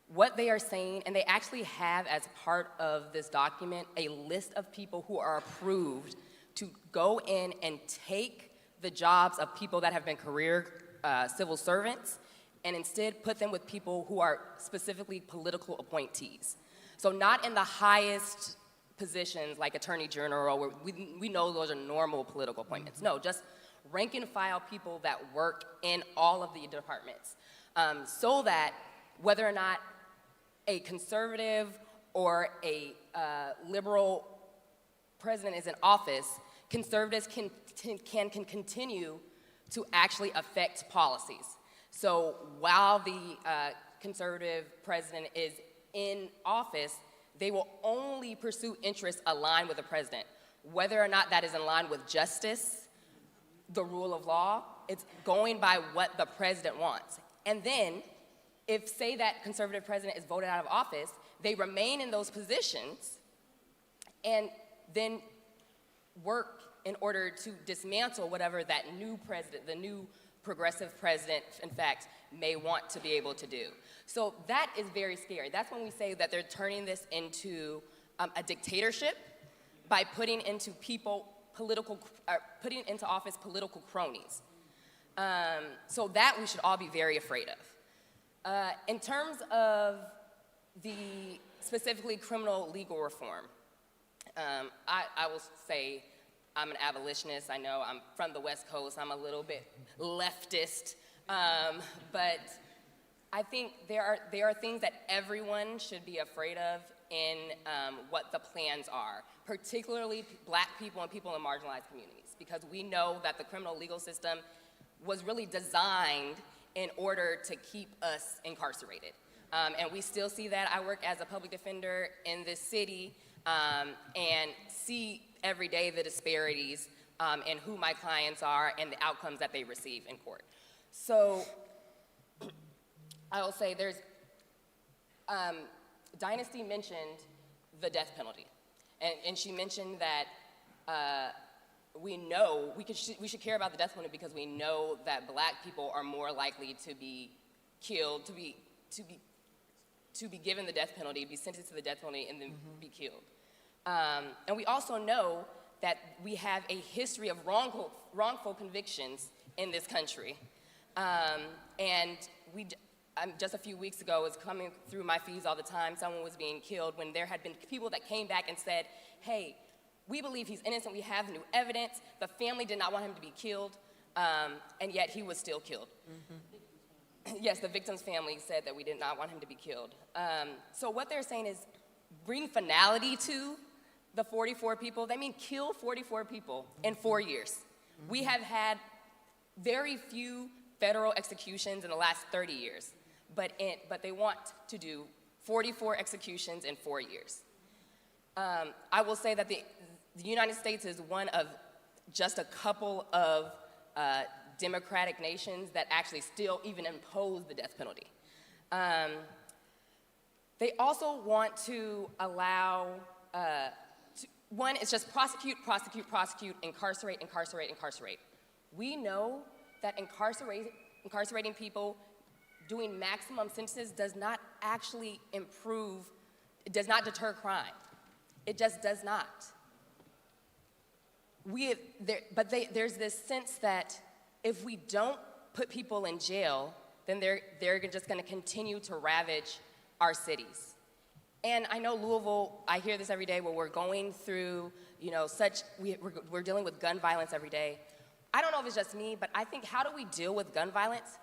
What they are saying, and they actually have as part of this document a list of people who are approved to go in and take the jobs of people that have been career civil servants and instead put them with people who are specifically political appointees. So not in the highest positions like Attorney General, where we know those are normal political appointments. No, just rank and file people that work in all of the departments, so that whether or not a conservative or a liberal president is in office, conservatives can continue to actually affect policies. So while the conservative president is in office, they will only pursue interests aligned with the president. Whether or not that is in line with justice, the rule of law, it's going by what the president wants. And then, if say that conservative president is voted out of office, they remain in those positions and then work in order to dismantle whatever that new president, the new progressive president, in fact, may want to be able to do. So that is very scary. That's when we say that they're turning this into a dictatorship by putting into office political cronies. So that we should all be very afraid of. In terms of the specifically criminal legal reform, I will say I'm an abolitionist. I know I'm from the West Coast. I'm a little bit leftist, but I think there are things that everyone should be afraid of in what the plans are, particularly black people and people in marginalized communities, because we know that the criminal legal system was really designed in order to keep us incarcerated. And we still see that. I work as a public defender in this city and see every day the disparities in who my clients are and the outcomes that they receive in court. So I will say there's, Dynasty mentioned the death penalty. And she mentioned that we know we should care about the death penalty because we know that Black people are more likely to be killed, to be given the death penalty, be sentenced to the death penalty, and then be killed. And we also know that we have a history of wrongful convictions in this country. And just a few weeks ago, it was coming through my feeds all the time, someone was being killed when there had been people that came back and said, hey, we believe he's innocent, we have new evidence, the family did not want him to be killed, and yet he was still killed. Yes, the victim's family said that we did not want him to be killed. So what they're saying is bring finality to the 44 people. They mean kill 44 people in 4 years. We have had very few federal executions in the last 30 years, but they want to do 44 executions in 4 years. I will say that the United States is one of just a couple of democratic nations that actually still even impose the death penalty. They also want to allow, one is just prosecute, incarcerate. We know that incarcerating people, doing maximum sentences does not actually improve, it does not deter crime. It just does not. There's this sense that if we don't put people in jail, then they're just gonna continue to ravage our cities. And I know Louisville, I hear this every day where we're going through, we're dealing with gun violence every day. I don't know if it's just me, but I think how do we deal with gun violence?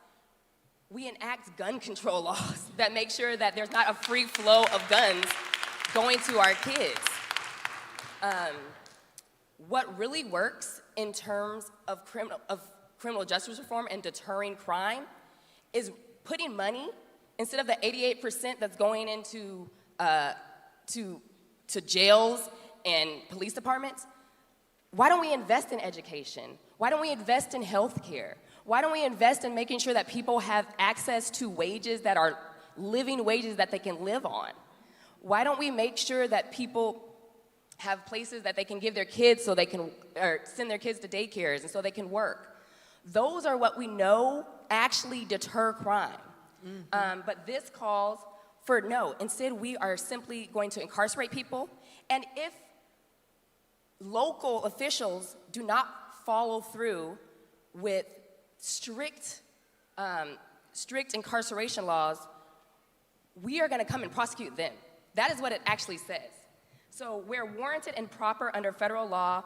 We enact gun control laws that make sure that there's not a free flow of guns going to our kids. What really works in terms of criminal justice reform and deterring crime is putting money, instead of the 88% that's going into to jails and police departments, why don't we invest in education? Why don't we invest in health care? Why don't we invest in making sure that people have access to wages that are living wages that they can live on? Why don't we make sure that people have places that they can give their kids so they can, or send their kids to daycares and so they can work? Those are what we know actually deter crime. But this calls for no. Instead, we are simply going to incarcerate people. And if local officials do not follow through with strict incarceration laws, we are going to come and prosecute them. That is what it actually says. So where warranted and proper under federal law,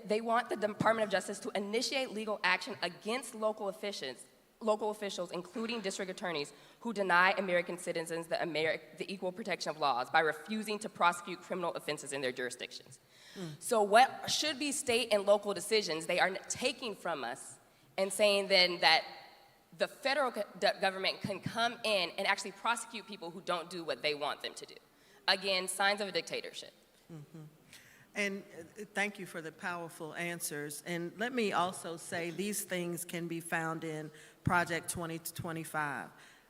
they want the Department of Justice to initiate legal action against local officials, including district attorneys, who deny American citizens the equal protection of laws by refusing to prosecute criminal offenses in their jurisdictions. So what should be state and local decisions, they are taking from us and saying then that the federal government can come in and actually prosecute people who don't do what they want them to do. Again, signs of a dictatorship. And thank you for the powerful answers. And let me also say these things can be found in Project 2025.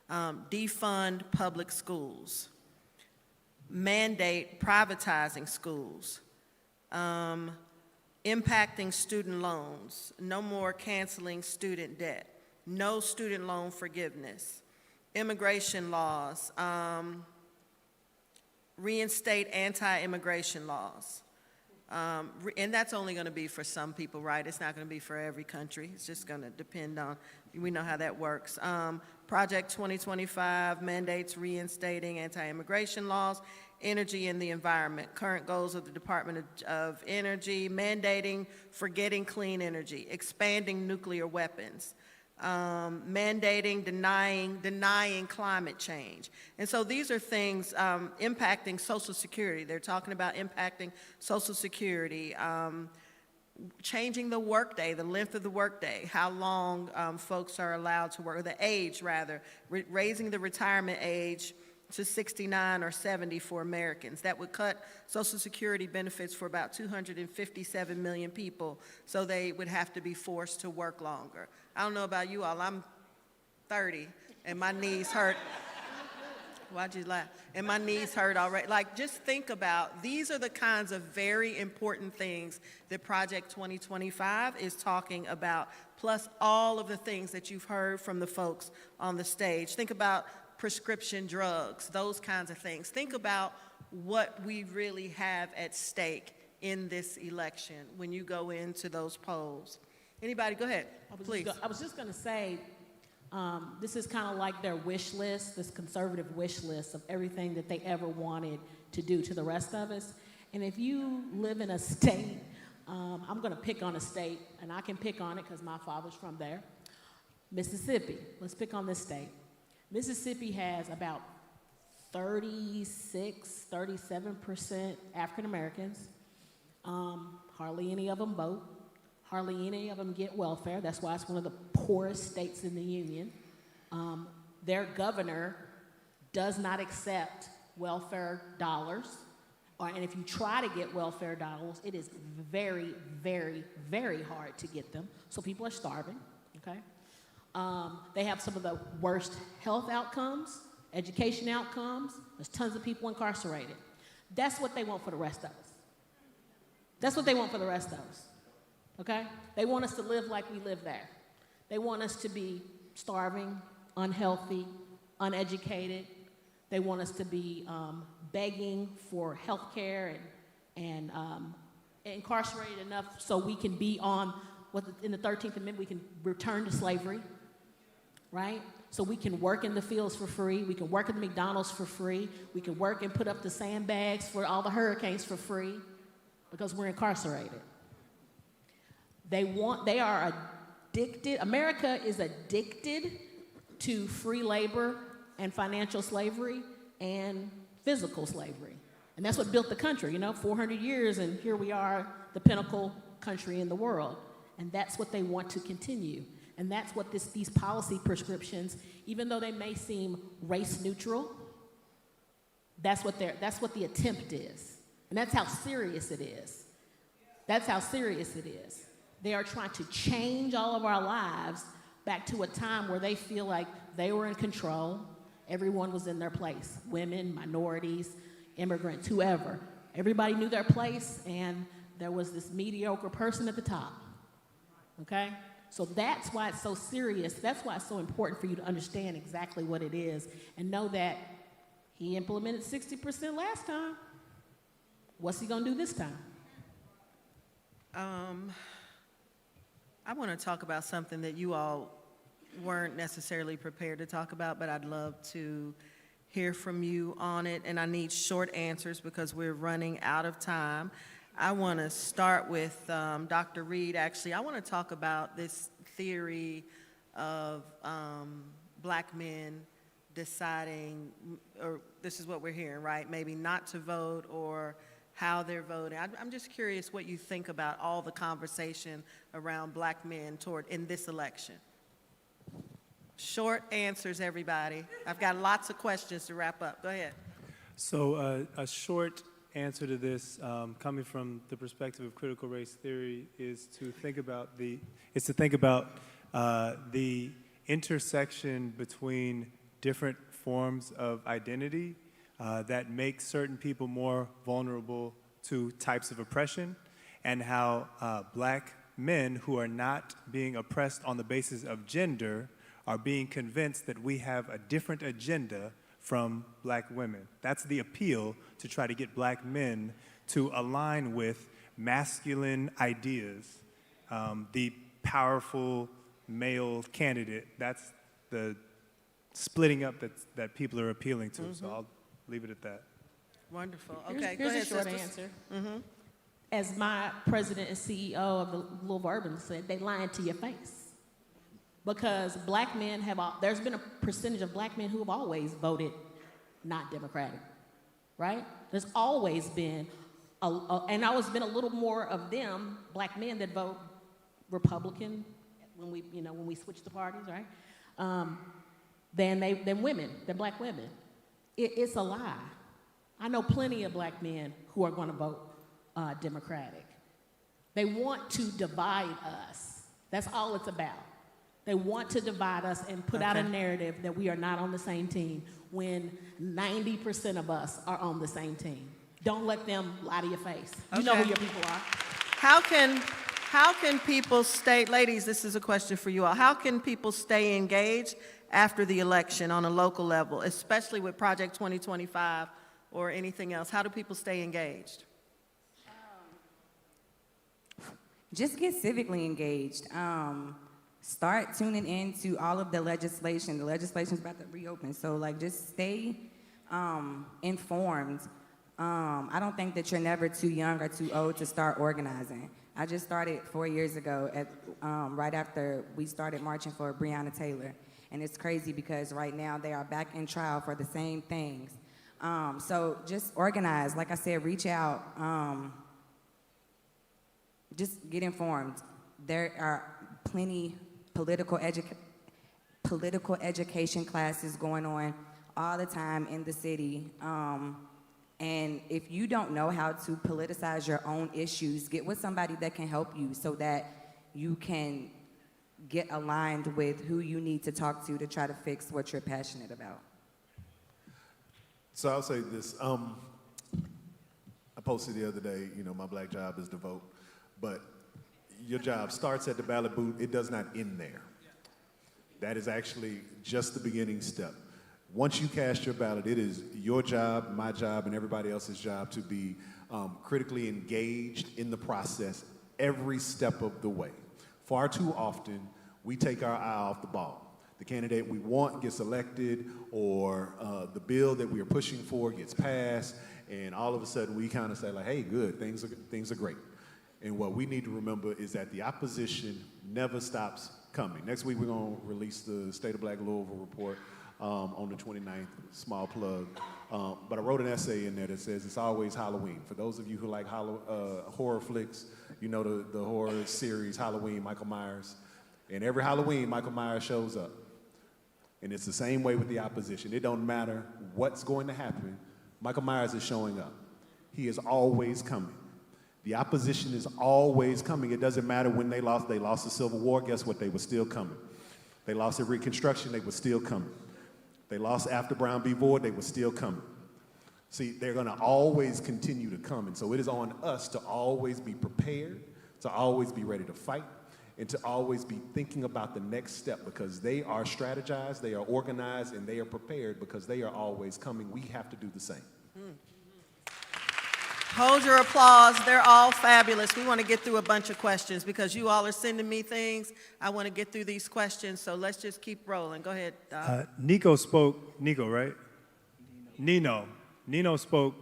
Defund public schools, mandate privatizing schools, impacting student loans, no more canceling student debt, no student loan forgiveness, immigration laws, reinstate anti-immigration laws. And that's only going to be for some people, right? It's not going to be for every country. It's just going to depend on, we know how that works. Project 2025 mandates reinstating anti-immigration laws, energy and the environment, current goals of the Department of Energy, mandating forgetting clean energy, expanding nuclear weapons, mandating, denying climate change. And so these are things impacting Social Security. They're talking about impacting Social Security, changing the workday, the length of the workday, how long folks are allowed to work, or the age rather, raising the retirement age to 69 or 70 for Americans. That would cut Social Security benefits for about 257 million people, so they would have to be forced to work longer. I don't know about you all, I'm 30 and my knees hurt. Why'd you laugh? And my knees hurt already. Like, just think about, these are the kinds of very important things that Project 2025 is talking about, plus all of the things that you've heard from the folks on the stage. Think about prescription drugs, those kinds of things. Think about what we really have at stake in this election when you go into those polls. Anybody, go ahead, please. I was just gonna say, this is kind of like their wish list, this conservative wish list of everything that they ever wanted to do to the rest of us. And if you live in a state, I'm gonna pick on a state, and I can pick on it because my father's from there, Mississippi. Let's pick on this state. Mississippi has about 37% African Americans. Hardly any of them vote. Hardly any of them get welfare. That's why it's one of the poorest states in the union. Their governor does not accept welfare dollars. And if you try to get welfare dollars, it is very, very, very hard to get them. So people are starving, okay? They have some of the worst health outcomes, education outcomes. There's tons of people incarcerated. That's what they want for the rest of us. That's what they want for the rest of us. Okay? They want us to live like we live there. They want us to be starving, unhealthy, uneducated. They want us to be begging for health care and incarcerated enough so we can be on, in the 13th Amendment, we can return to slavery, right? So we can work in the fields for free. We can work at the McDonald's for free. We can work and put up the sandbags for all the hurricanes for free because we're incarcerated. They are addicted. America is addicted to free labor and financial slavery and physical slavery. And that's what built the country, 400 years, and here we are, the pinnacle country in the world. And that's what they want to continue. And that's what these policy prescriptions, even though they may seem race neutral, that's what the attempt is. And that's how serious it is. That's how serious it is. They are trying to change all of our lives back to a time where they feel like they were in control. Everyone was in their place. Women, minorities, immigrants, whoever. Everybody knew their place, and there was this mediocre person at the top. Okay? So that's why it's so serious. That's why it's so important for you to understand exactly what it is and know that he implemented 60% last time. What's he going to do this time? I want to talk about something that you all weren't necessarily prepared to talk about, but I'd love to hear from you on it, and I need short answers because we're running out of time. I want to start with Dr. Reed. Actually, I want to talk about this theory of black men deciding, or this is what we're hearing, right? Maybe not to vote or how they're voting. I'm just curious what you think about all the conversation around black men in this election. Short answers, everybody. I've got lots of questions to wrap up. Go ahead. So a short answer to this, coming from the perspective of critical race theory, is to think about the intersection between different forms of identity that make certain people more vulnerable to types of oppression, and how black men who are not being oppressed on the basis of gender are being convinced that we have a different agenda from black women. That's the appeal, to try to get black men to align with masculine ideas, the powerful male candidate. That's the splitting up that people are appealing to. So I'll leave it at that. Wonderful. Okay, here's go ahead, a short sisters. answer. As my president and CEO of the Louisville Urban said, they lying to your face. Because black men there's been a percentage of black men who have always voted not Democratic, right? There's always been, and always been a little more of them, black men, that vote Republican when we switch the parties, right? Than women, than black women. It's a lie. I know plenty of black men who are going to vote Democratic. They want to divide us. That's all it's about. They want to divide us and put out a Okay. narrative that we are not on the same team when 90% of us are on the same team. Don't let them lie to your face. You know who Okay. your people are. How can people stay, ladies, this is a question for you all. How can people stay engaged after the election on a local level, especially with Project 2025 or anything else? How do people stay engaged? Just get civically engaged. Start tuning into all of the legislation. The legislation's about to reopen, so like just stay informed. I don't think that you're never too young or too old to start organizing. I just started 4 years ago, right after we started marching for Breonna Taylor. And it's crazy because right now they are back in trial for the same things. So just organize. Like I said, reach out. Just get informed. There are plenty political education classes going on all the time in the city. And if you don't know how to politicize your own issues, get with somebody that can help you so that you can get aligned with who you need to talk to try to fix what you're passionate about. So I'll say this. I posted the other day, my black job is to vote, but your job starts at the ballot booth. It does not end there. That is actually just the beginning step. Once you cast your ballot, it is your job, my job, and everybody else's job to be critically engaged in the process every step of the way. Far too often, we take our eye off the ball. The candidate we want gets elected, or the bill that we are pushing for gets passed, and all of a sudden we kind of say like, hey, good, things are great. And what we need to remember is that the opposition never stops coming. Next week we're going to release the State of Black Louisville report on the 29th, small plug. But I wrote an essay in there that says it's always Halloween. For those of you who like horror flicks, you know the horror series Halloween, Michael Myers. And every Halloween, Michael Myers shows up. And it's the same way with the opposition. It don't matter what's going to happen. Michael Myers is showing up. He is always coming. The opposition is always coming. It doesn't matter when they lost. They lost the Civil War. Guess what? They were still coming. They lost the Reconstruction. They were still coming. They lost after Brown v. Board. They were still coming. See, they're going to always continue to come. And so it is on us to always be prepared, to always be ready to fight, and to always be thinking about the next step, because they are strategized, they are organized, and they are prepared because they are always coming. We have to do the same. Hold your applause. They're all fabulous. We want to get through a bunch of questions because you all are sending me things. I want to get through these questions, so let's just keep rolling. Go ahead, Doc. Nico spoke, right? Nino spoke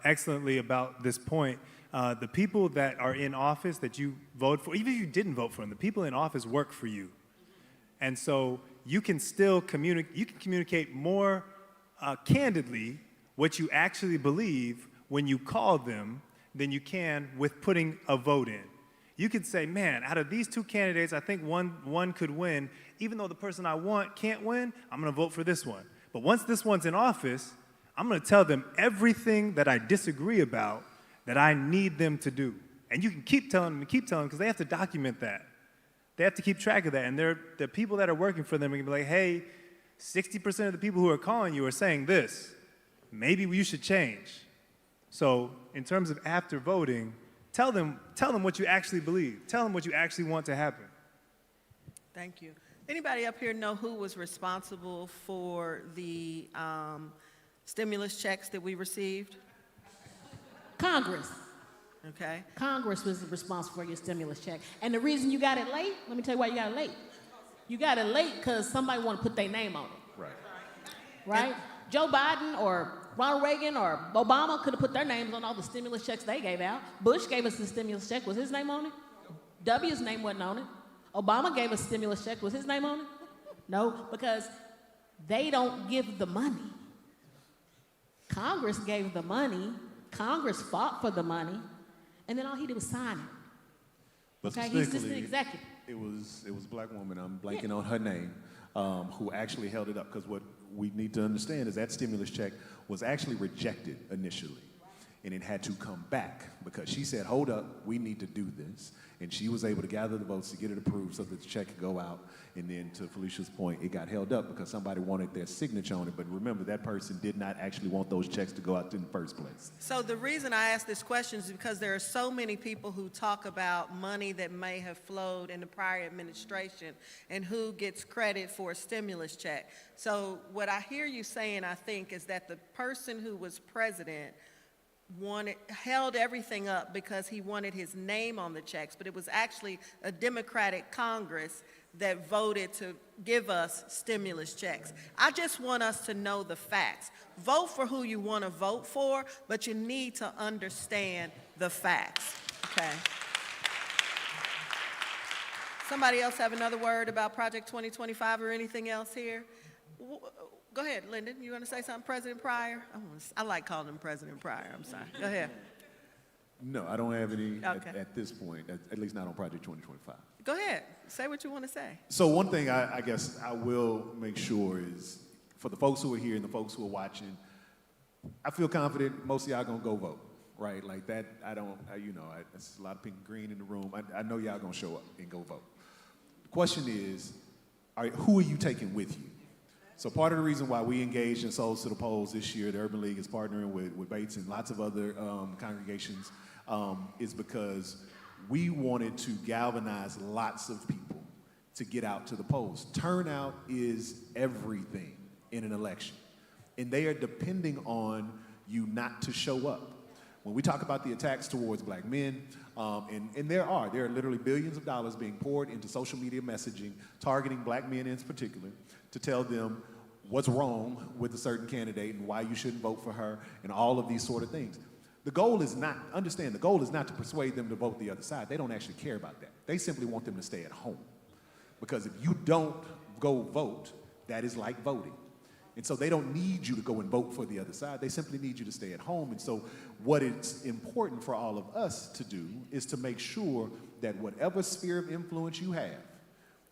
excellently about this point. The people that are in office that you vote for, even if you didn't vote for them, the people in office work for you. And so you can still communicate more candidly what you actually believe when you call them than you can with putting a vote in. You could say, man, out of these two candidates, I think one could win. Even though the person I want can't win, I'm going to vote for this one. But once this one's in office, I'm going to tell them everything that I disagree about that I need them to do. And you can keep telling them because they have to document that. They have to keep track of that. And the people that are working for them are going to be like, hey, 60% of the people who are calling you are saying this. Maybe you should change. So in terms of after voting, tell them what you actually believe. Tell them what you actually want to happen. Thank you. Anybody up here know who was responsible for the stimulus checks that we received? Congress. Okay. Congress was responsible for your stimulus check. And the reason you got it late, let me tell you why you got it late. You got it late because somebody wanted to put their name on it. Right. Right? Joe Biden or Ronald Reagan or Obama could have put their names on all the stimulus checks they gave out. Bush gave us the stimulus check. Was his name on it? W's name wasn't on it. Obama gave us a stimulus check. Was his name on it? No, because they don't give the money. Congress gave the money. Congress fought for the money. And then all he did was sign it. But okay, he's just the executive. It was a black woman, I'm blanking on her name, who actually held it up, because what we need to understand is that stimulus check was actually rejected initially. and it had to come back because she said, hold up, we need to do this. And she was able to gather the votes to get it approved so that the check could go out. And then to Felicia's point, it got held up because somebody wanted their signature on it. But remember, that person did not actually want those checks to go out in the first place. So the reason I ask this question is because there are so many people who talk about money that may have flowed in the prior administration and who gets credit for a stimulus check. So what I hear you saying, I think, is that the person who was president held everything up because he wanted his name on the checks, but it was actually a Democratic Congress that voted to give us stimulus checks. I just want us to know the facts. Vote for who you want to vote for, but you need to understand the facts, okay? Somebody else have another word about Project 2025 or anything else here? Go ahead, Lyndon. You want to say something, President Pryor? I like calling him President Pryor. I'm sorry. Go ahead. No, I don't have any Okay. at this point, at least not on Project 2025. Go ahead. Say what you want to say. So one thing I guess I will make sure is, for the folks who are here and the folks who are watching, I feel confident most of y'all gonna go vote, right? Like that, there's a lot of pink and green in the room. I know y'all gonna show up and go vote. The question is, who are you taking with you? So part of the reason why we engaged in Souls to the Polls this year, the Urban League is partnering with Bates and lots of other congregations, is because we wanted to galvanize lots of people to get out to the polls. Turnout is everything in an election, and they are depending on you not to show up. When we talk about the attacks towards black men, and there are literally billions of dollars being poured into social media messaging, targeting black men in particular, to tell them what's wrong with a certain candidate and why you shouldn't vote for her and all of these sort of things. The goal is not to persuade them to vote the other side. They don't actually care about that. They simply want them to stay at home. Because if you don't go vote, that is like voting. And so they don't need you to go and vote for the other side. They simply need you to stay at home. And so what it's important for all of us to do is to make sure that whatever sphere of influence you have,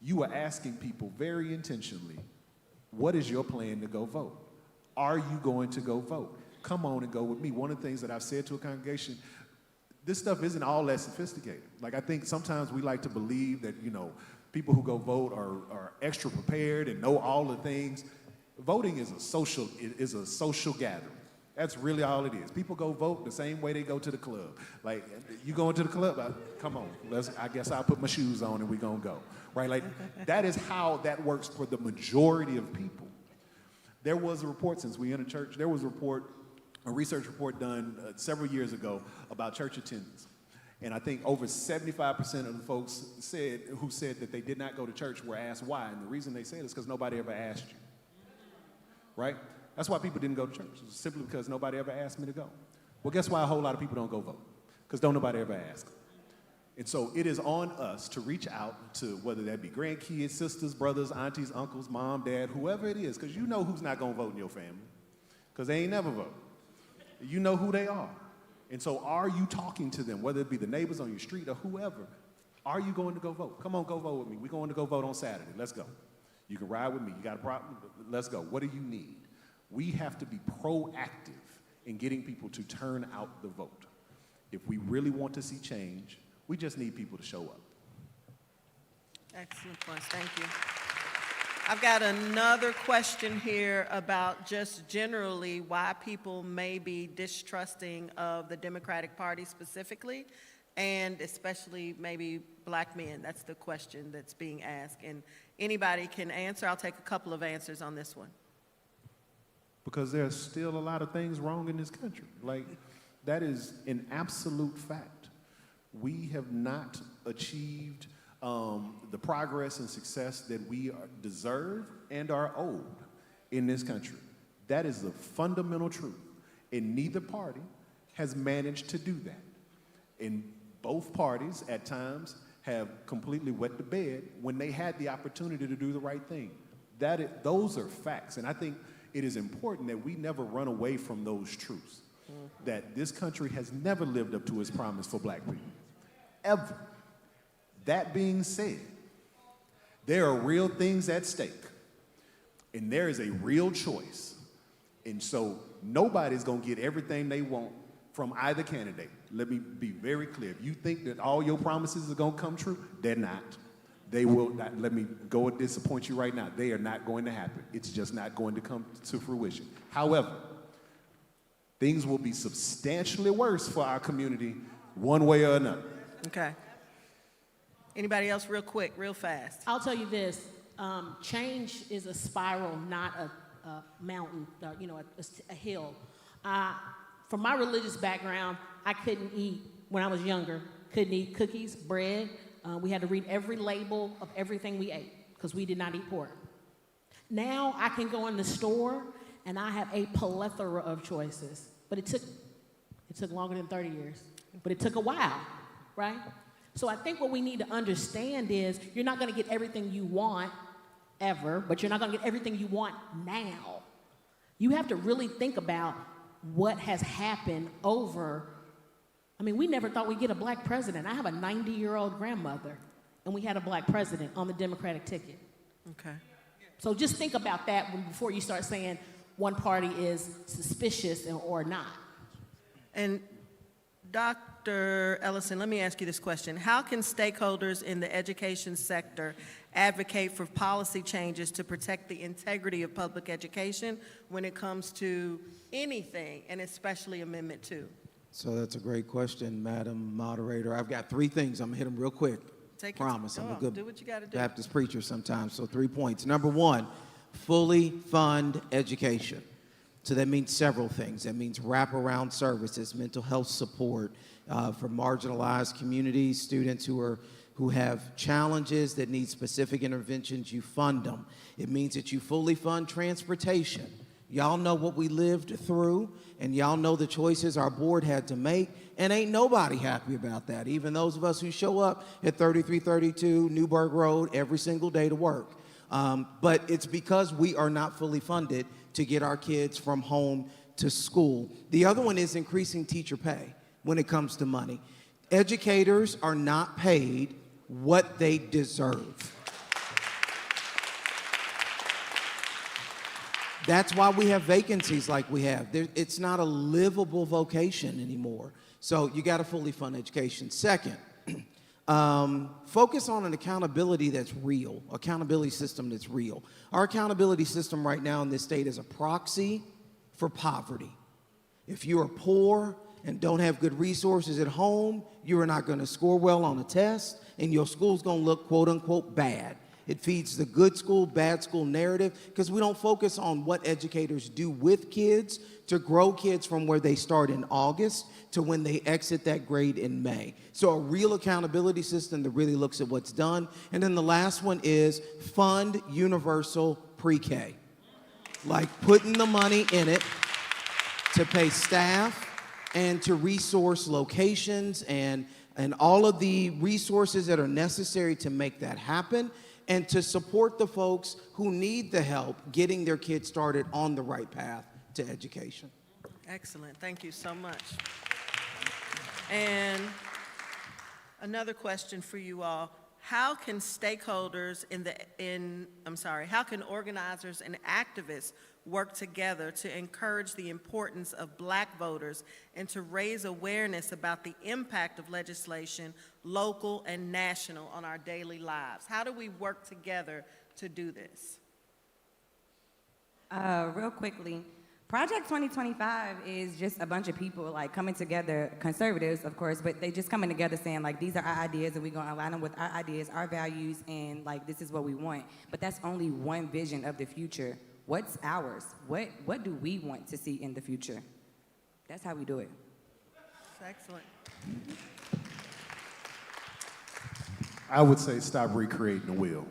you are asking people very intentionally, what is your plan to go vote? Are you going to go vote? Come on and go with me. One of the things that I've said to a congregation, this stuff isn't all that sophisticated. Like, I think sometimes we like to believe that, people who go vote are extra prepared and know all the things. Voting is a social gathering. That's really all it is. People go vote the same way they go to the club. Like, you going to the club? Come on, I guess I'll put my shoes on and we're gonna go. Right? Like, that is how that works for the majority of people. There was a report, since we in a church, a research report done several years ago about church attendance. And I think over 75% of the folks who said that they did not go to church were asked why. And the reason they said is because nobody ever asked you. Right? That's why people didn't go to church. It's simply because nobody ever asked me to go. Well, guess why a whole lot of people don't go vote? Because nobody ever ask. And so it is on us to reach out to, whether that be grandkids, sisters, brothers, aunties, uncles, mom, dad, whoever it is, because you know who's not going to vote in your family, because they ain't never vote. You know who they are. And so are you talking to them, whether it be the neighbors on your street or whoever? Are you going to go vote? Come on, go vote with me. We're going to go vote on Saturday. Let's go. You can ride with me. You got a problem? Let's go. What do you need? We have to be proactive in getting people to turn out the vote. If we really want to see change, we just need people to show up. Excellent points. Thank you. I've got another question here about just generally why people may be distrusting of the Democratic Party specifically, and especially maybe black men. That's the question that's being asked. And anybody can answer. I'll take a couple of answers on this one. Because there's still a lot of things wrong in this country. Like, that is an absolute fact. We have not achieved the progress and success that we deserve and are owed in this country. That is the fundamental truth. And neither party has managed to do that. And both parties, at times, have completely wet the bed when they had the opportunity to do the right thing. Those are facts. And I think it is important that we never run away from those truths. That this country has never lived up to its promise for black people. Ever. That being said, there are real things at stake. And there is a real choice. And so nobody's going to get everything they want from either candidate. Let me be very clear. If you think that all your promises are going to come true, they're not. They will not. Let me go and disappoint you right now. They are not going to happen. It's just not going to come to fruition. However, things will be substantially worse for our community one way or another. Okay. Anybody else real quick, real fast? I'll tell you this, change is a spiral, not a mountain, a hill. From my religious background, I couldn't eat, when I was younger, couldn't eat cookies, bread. We had to read every label of everything we ate because we did not eat pork. Now I can go in the store and I have a plethora of choices, but it took longer than 30 years, but it took a while, right? So I think what we need to understand is you're not gonna get everything you want ever, but you're not gonna get everything you want now. You have to really think about what has happened over, we never thought we'd get a black president. I have a 90-year-old grandmother, and we had a black president on the Democratic ticket. Okay. So just think about that before you start saying one party is suspicious or not. And Dr. Ellison, let me ask you this question. How can stakeholders in the education sector advocate for policy changes to protect the integrity of public education when it comes to anything, and especially Amendment 2? So that's a great question, Madam Moderator. I've got 3 things. I'm gonna hit them real quick. Promise. I'm a good do what you gotta do. Baptist preacher sometimes, so 3 points. Number 1, fully fund education. So that means several things. That means wraparound services, mental health support for marginalized communities, students who have challenges that need specific interventions. You fund them. It means that you fully fund transportation. Y'all know what we lived through, and y'all know the choices our board had to make, and ain't nobody happy about that, even those of us who show up at 3332 Newburgh Road every single day to work. But it's because we are not fully funded to get our kids from home to school. The other one is increasing teacher pay when it comes to money. Educators are not paid what they deserve. That's why we have vacancies like we have. It's not a livable vocation anymore. So you got to fully fund education. Second, focus on an accountability that's real, accountability system that's real. Our accountability system right now in this state is a proxy for poverty. If you are poor and don't have good resources at home, you are not going to score well on a test, and your school's going to look, quote unquote, bad. It feeds the good school, bad school narrative because we don't focus on what educators do with kids to grow kids from where they start in August to when they exit that grade in May. So a real accountability system that really looks at what's done. And then the last one is fund universal pre-K. Like putting the money in it to pay staff and to resource locations and all of the resources that are necessary to make that happen, and to support the folks who need the help getting their kids started on the right path to education. Excellent. Thank you so much. And another question for you all. How can stakeholders how can organizers and activists work together to encourage the importance of Black voters and to raise awareness about the impact of legislation, local and national, on our daily lives? How do we work together to do this? Real quickly, Project 2025 is just a bunch of people like coming together, conservatives, of course, but they just coming together saying like, these are our ideas and we're gonna align them with our ideas, our values, and like, this is what we want. But that's only one vision of the future. What's ours? What do we want to see in the future? That's how we do it. Excellent. I would say stop recreating the wheel.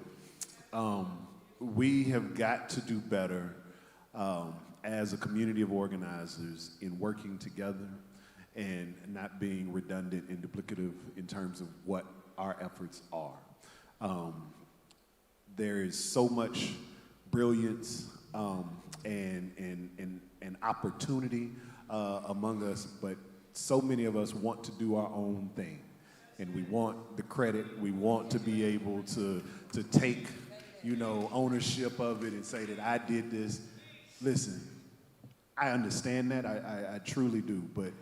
We have got to do better as a community of organizers in working together and not being redundant and duplicative in terms of what our efforts are. There is so much brilliance and opportunity among us, but so many of us want to do our own thing. And we want the credit, we want to be able to take, ownership of it and say that I did this. Listen, I understand that, I truly do, but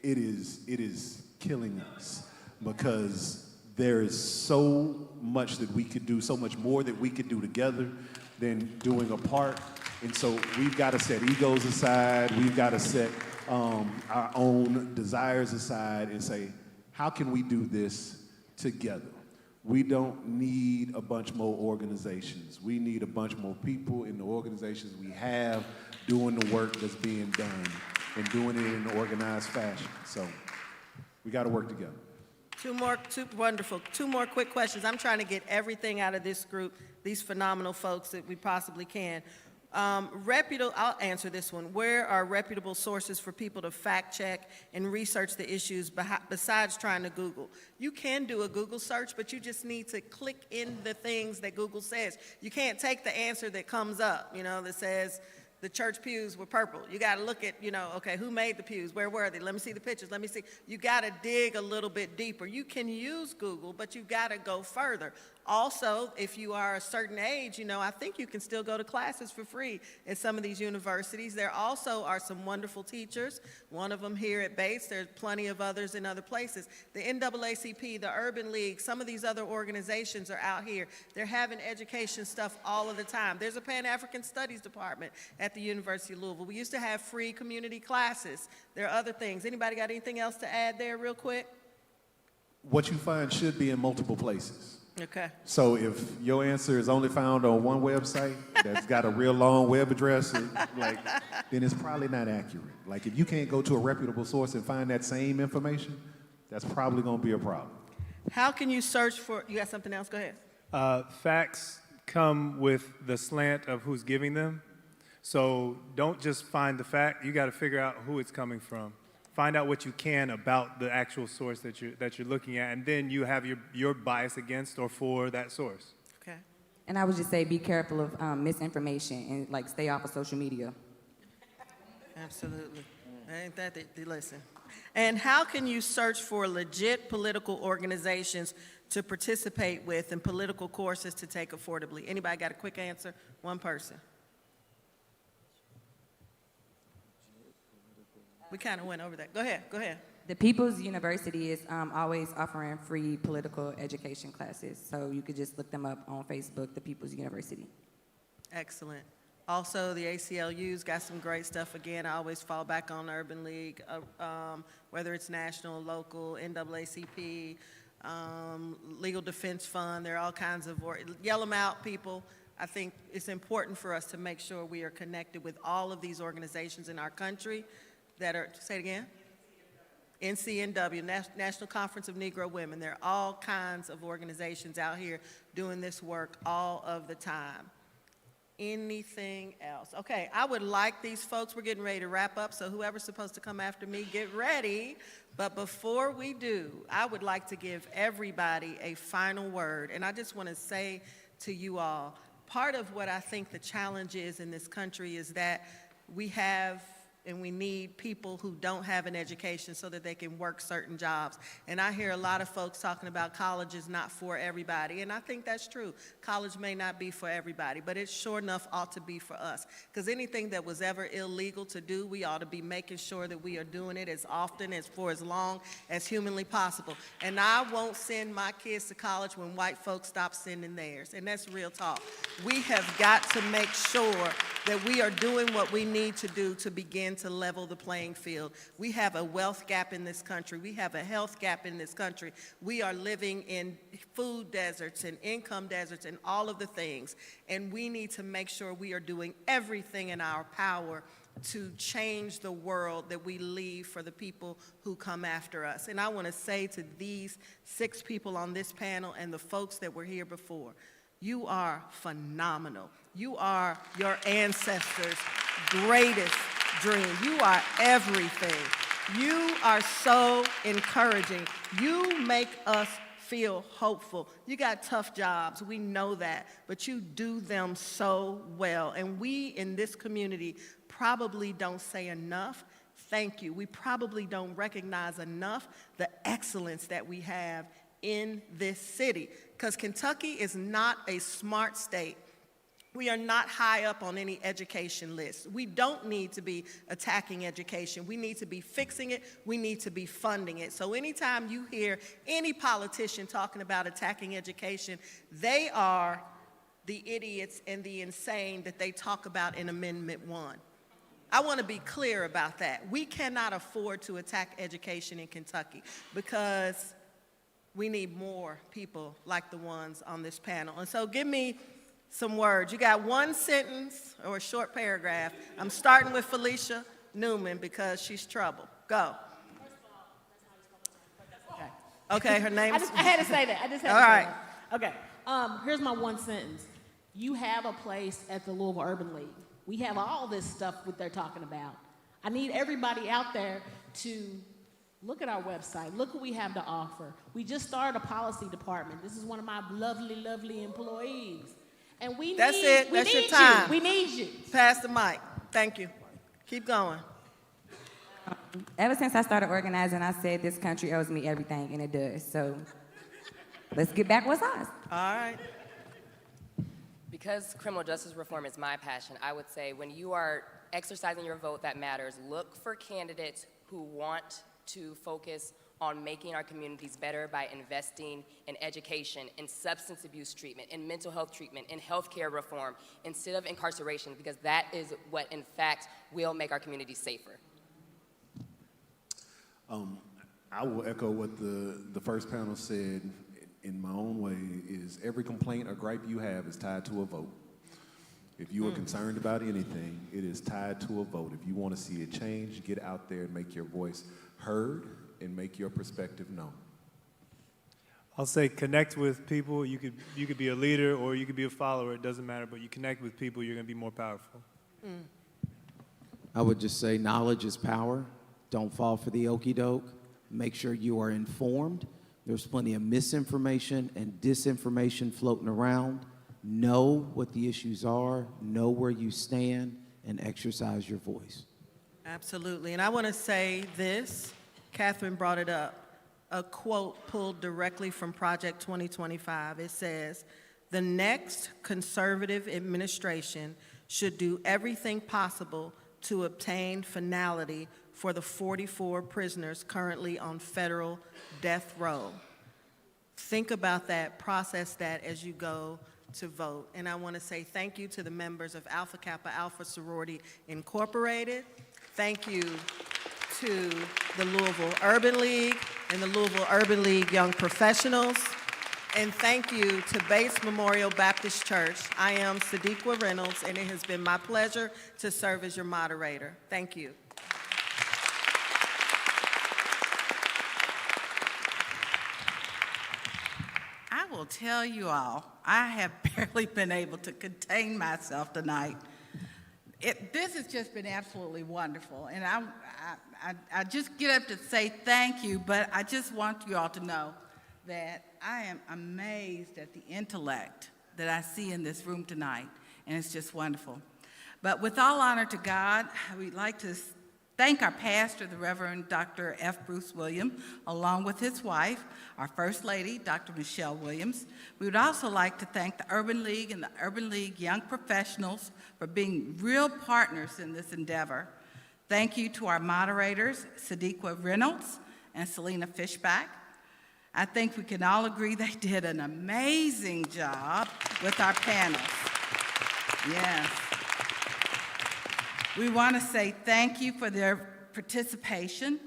it is killing us, because there is so much that we could do, so much more that we could do together than doing apart. And so we've got to set egos aside. We've got to set our own desires aside and say, how can we do this together? We don't need a bunch more organizations. We need a bunch more people in the organizations we have doing the work that's being done and doing it in an organized fashion. So we got to work together. Two more quick questions. I'm trying to get everything out of this group, these phenomenal folks that we possibly can. I'll answer this one. Where are reputable sources for people to fact check and research the issues besides trying to Google? You can do a Google search, but you just need to click in the things that Google says. You can't take the answer that comes up, that says the church pews were purple. You got to look at, okay, who made the pews? Where were they? Let me see the pictures. Let me see. You got to dig a little bit deeper. You can use Google, but you got to go further. Also, if you are a certain age, I think you can still go to classes for free at some of these universities. There also are some wonderful teachers, one of them here at Bates. There's plenty of others in other places. The NAACP, the Urban League, some of these other organizations are out here. They're having education stuff all of the time. There's a Pan-African Studies department at the University of Louisville. We used to have free community classes. There are other things. Anybody got anything else to add there real quick? What you find should be in multiple places. Okay. So if your answer is only found on one website that's got a real long web address, then it's probably not accurate. Like, if you can't go to a reputable source and find that same information, that's probably going to be a problem. How can you search for, you got something else? Go ahead. Facts come with the slant of who's giving them. So don't just find the fact, you got to figure out who it's coming from. Find out what you can about the actual source that you're looking at, and then you have your bias against or for that source. Okay. And I would just say be careful of misinformation and stay off of social media. Absolutely. Ain't that listen. And how can you search for legit political organizations to participate with and political courses to take affordably? Anybody got a quick answer? One person. We kind of went over that. Go ahead. The People's University is always offering free political education classes, so you could just look them up on Facebook, the People's University. Excellent. Also, the ACLU's got some great stuff. Again, I always fall back on Urban League, whether it's national, local, NAACP, Legal Defense Fund. There are all kinds of, yell them out, people. I think it's important for us to make sure we are connected with all of these organizations in our country that are, say it again? NCNW, National Conference of Negro Women. There are all kinds of organizations out here doing this work all of the time. Anything else? Okay, I would like these folks, we're getting ready to wrap up, so whoever's supposed to come after me, get ready. But before we do, I would like to give everybody a final word. And I just want to say to you all, part of what I think the challenge is in this country is that we have and we need people who don't have an education so that they can work certain jobs. And I hear a lot of folks talking about college is not for everybody, and I think that's true. College may not be for everybody, but it sure enough ought to be for us. Because anything that was ever illegal to do, we ought to be making sure that we are doing it as often as for as long as humanly possible. And I won't send my kids to college when white folks stop sending theirs, and that's real talk. We have got to make sure that we are doing what we need to do to begin to level the playing field. We have a wealth gap in this country. We have a health gap in this country. We are living in food deserts and income deserts and all of the things. And we need to make sure we are doing everything in our power to change the world that we leave for the people who come after us. And I want to say to these 6 people on this panel and the folks that were here before, you are phenomenal. You are your ancestors' greatest dream. You are everything. You are so encouraging. You make us feel hopeful. You got tough jobs, we know that, but you do them so well. And we in this community probably don't say enough thank you. We probably don't recognize enough the excellence that we have in this city. Because Kentucky is not a smart state. We are not high up on any education list. We don't need to be attacking education. We need to be fixing it. We need to be funding it. So anytime you hear any politician talking about attacking education, they are the idiots and the insane that they talk about in Amendment 1. I want to be clear about that. We cannot afford to attack education in Kentucky because we need more people like the ones on this panel. And so give me some words. You got one sentence or a short paragraph. I'm starting with Felicia Newman because she's trouble. Go. Okay, her name. I had to say that. I just had All to say right. that. Okay. Here's my one sentence. You have a place at the Louisville Urban League. We have all this stuff what they're talking about. I need everybody out there to look at our website. Look what we have to offer. We just started a policy department. This is one of my lovely, lovely employees. And we That's need, it. we That's need your time. You. We need you. Pass the mic. Thank you. Keep going. Ever since I started organizing, I said this country owes me everything, and it does. So let's get back what's ours. All right. Because criminal justice reform is my passion, I would say when you are exercising your vote that matters, look for candidates who want to focus on making our communities better by investing in education, in substance abuse treatment, in mental health treatment, in healthcare reform, instead of incarceration, because that is what, in fact, will make our communities safer. I will echo what the first panel said in my own way, is every complaint or gripe you have is tied to a vote. If you are concerned about anything, it is tied to a vote. If you want to see a change, get out there and make your voice heard and make your perspective known. I'll say connect with people. You could be a leader or you could be a follower. It doesn't matter, but you connect with people, you're going to be more powerful. I would just say knowledge is power. Don't fall for the okie doke. Make sure you are informed. There's plenty of misinformation and disinformation floating around. Know what the issues are, know where you stand, and exercise your voice. Absolutely. And I want to say this. Catherine brought it up. A quote pulled directly from Project 2025. It says, "The next conservative administration should do everything possible to obtain finality for the 44 prisoners currently on federal death row." Think about that, process that as you go to vote. And I want to say thank you to the members of Alpha Kappa Alpha Sorority Incorporated. Thank you to the Louisville Urban League and the Louisville Urban League Young Professionals. And thank you to Bates Memorial Baptist Church. I am Sadiqa Reynolds, and it has been my pleasure to serve as your moderator. Thank you. I will tell you all, I have barely been able to contain myself tonight. This has just been absolutely wonderful, and I just get up to say thank you, but I just want you all to know that I am amazed at the intellect that I see in this room tonight, and it's just wonderful. But with all honor to God, we'd like to thank our pastor, the Reverend Dr. F. Bruce Williams, along with his wife, our First Lady, Dr. Michelle Williams. We would also like to thank the Urban League and the Urban League Young Professionals for being real partners in this endeavor. Thank you to our moderators, Sadiqa Reynolds and Selena Fishback. I think we can all agree they did an amazing job with our panels. Yes. We want to say thank you for their participation.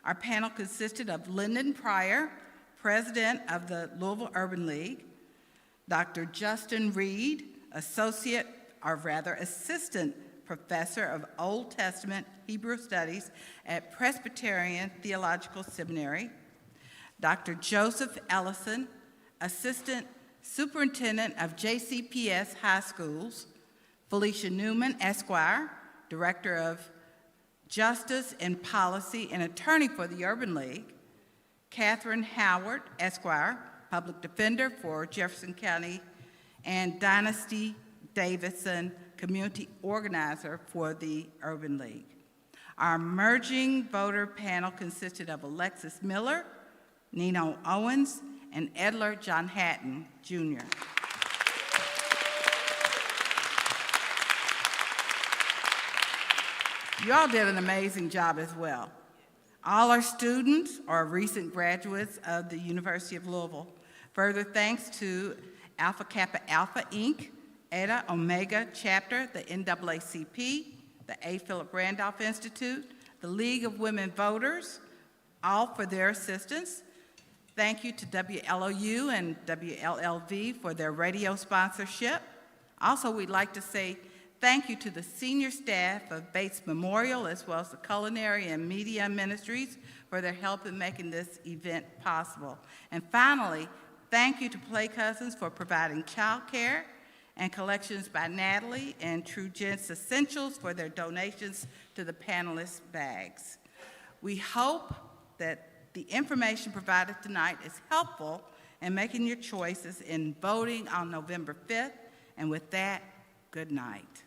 Our panel consisted of Lyndon Pryor, President of the Louisville Urban League, Dr. Justin Reed, Assistant Professor of Old Testament Hebrew Studies at Presbyterian Theological Seminary, Dr. Joseph Ellison, Assistant Superintendent of JCPS High Schools, Felicia Newman, Esquire, Director of Justice and Policy and Attorney for the Urban League, Catherine Howard, Esquire, Public Defender for Jefferson County, and Dynasty Davidson, Community Organizer for the Urban League. Our emerging voter panel consisted of Alexis Miller, Nino Owens, and Edler John Hatton, Jr. You all did an amazing job as well. All our students are recent graduates of the University of Louisville. Further thanks to Alpha Kappa Alpha Inc., Eta Omega Chapter, the NAACP, the A. Philip Randolph Institute, the League of Women Voters, all for their assistance. Thank you to WLOU and WLLV for their radio sponsorship. Also, we'd like to say thank you to the senior staff of Bates Memorial, as well as the Culinary and Media Ministries for their help in making this event possible. And finally, thank you to Play Cousins for providing childcare, and collections by Natalie and True Gents Essentials for their donations to the panelists' bags. We hope that the information provided tonight is helpful in making your choices in voting on November 5th. And with that, good night.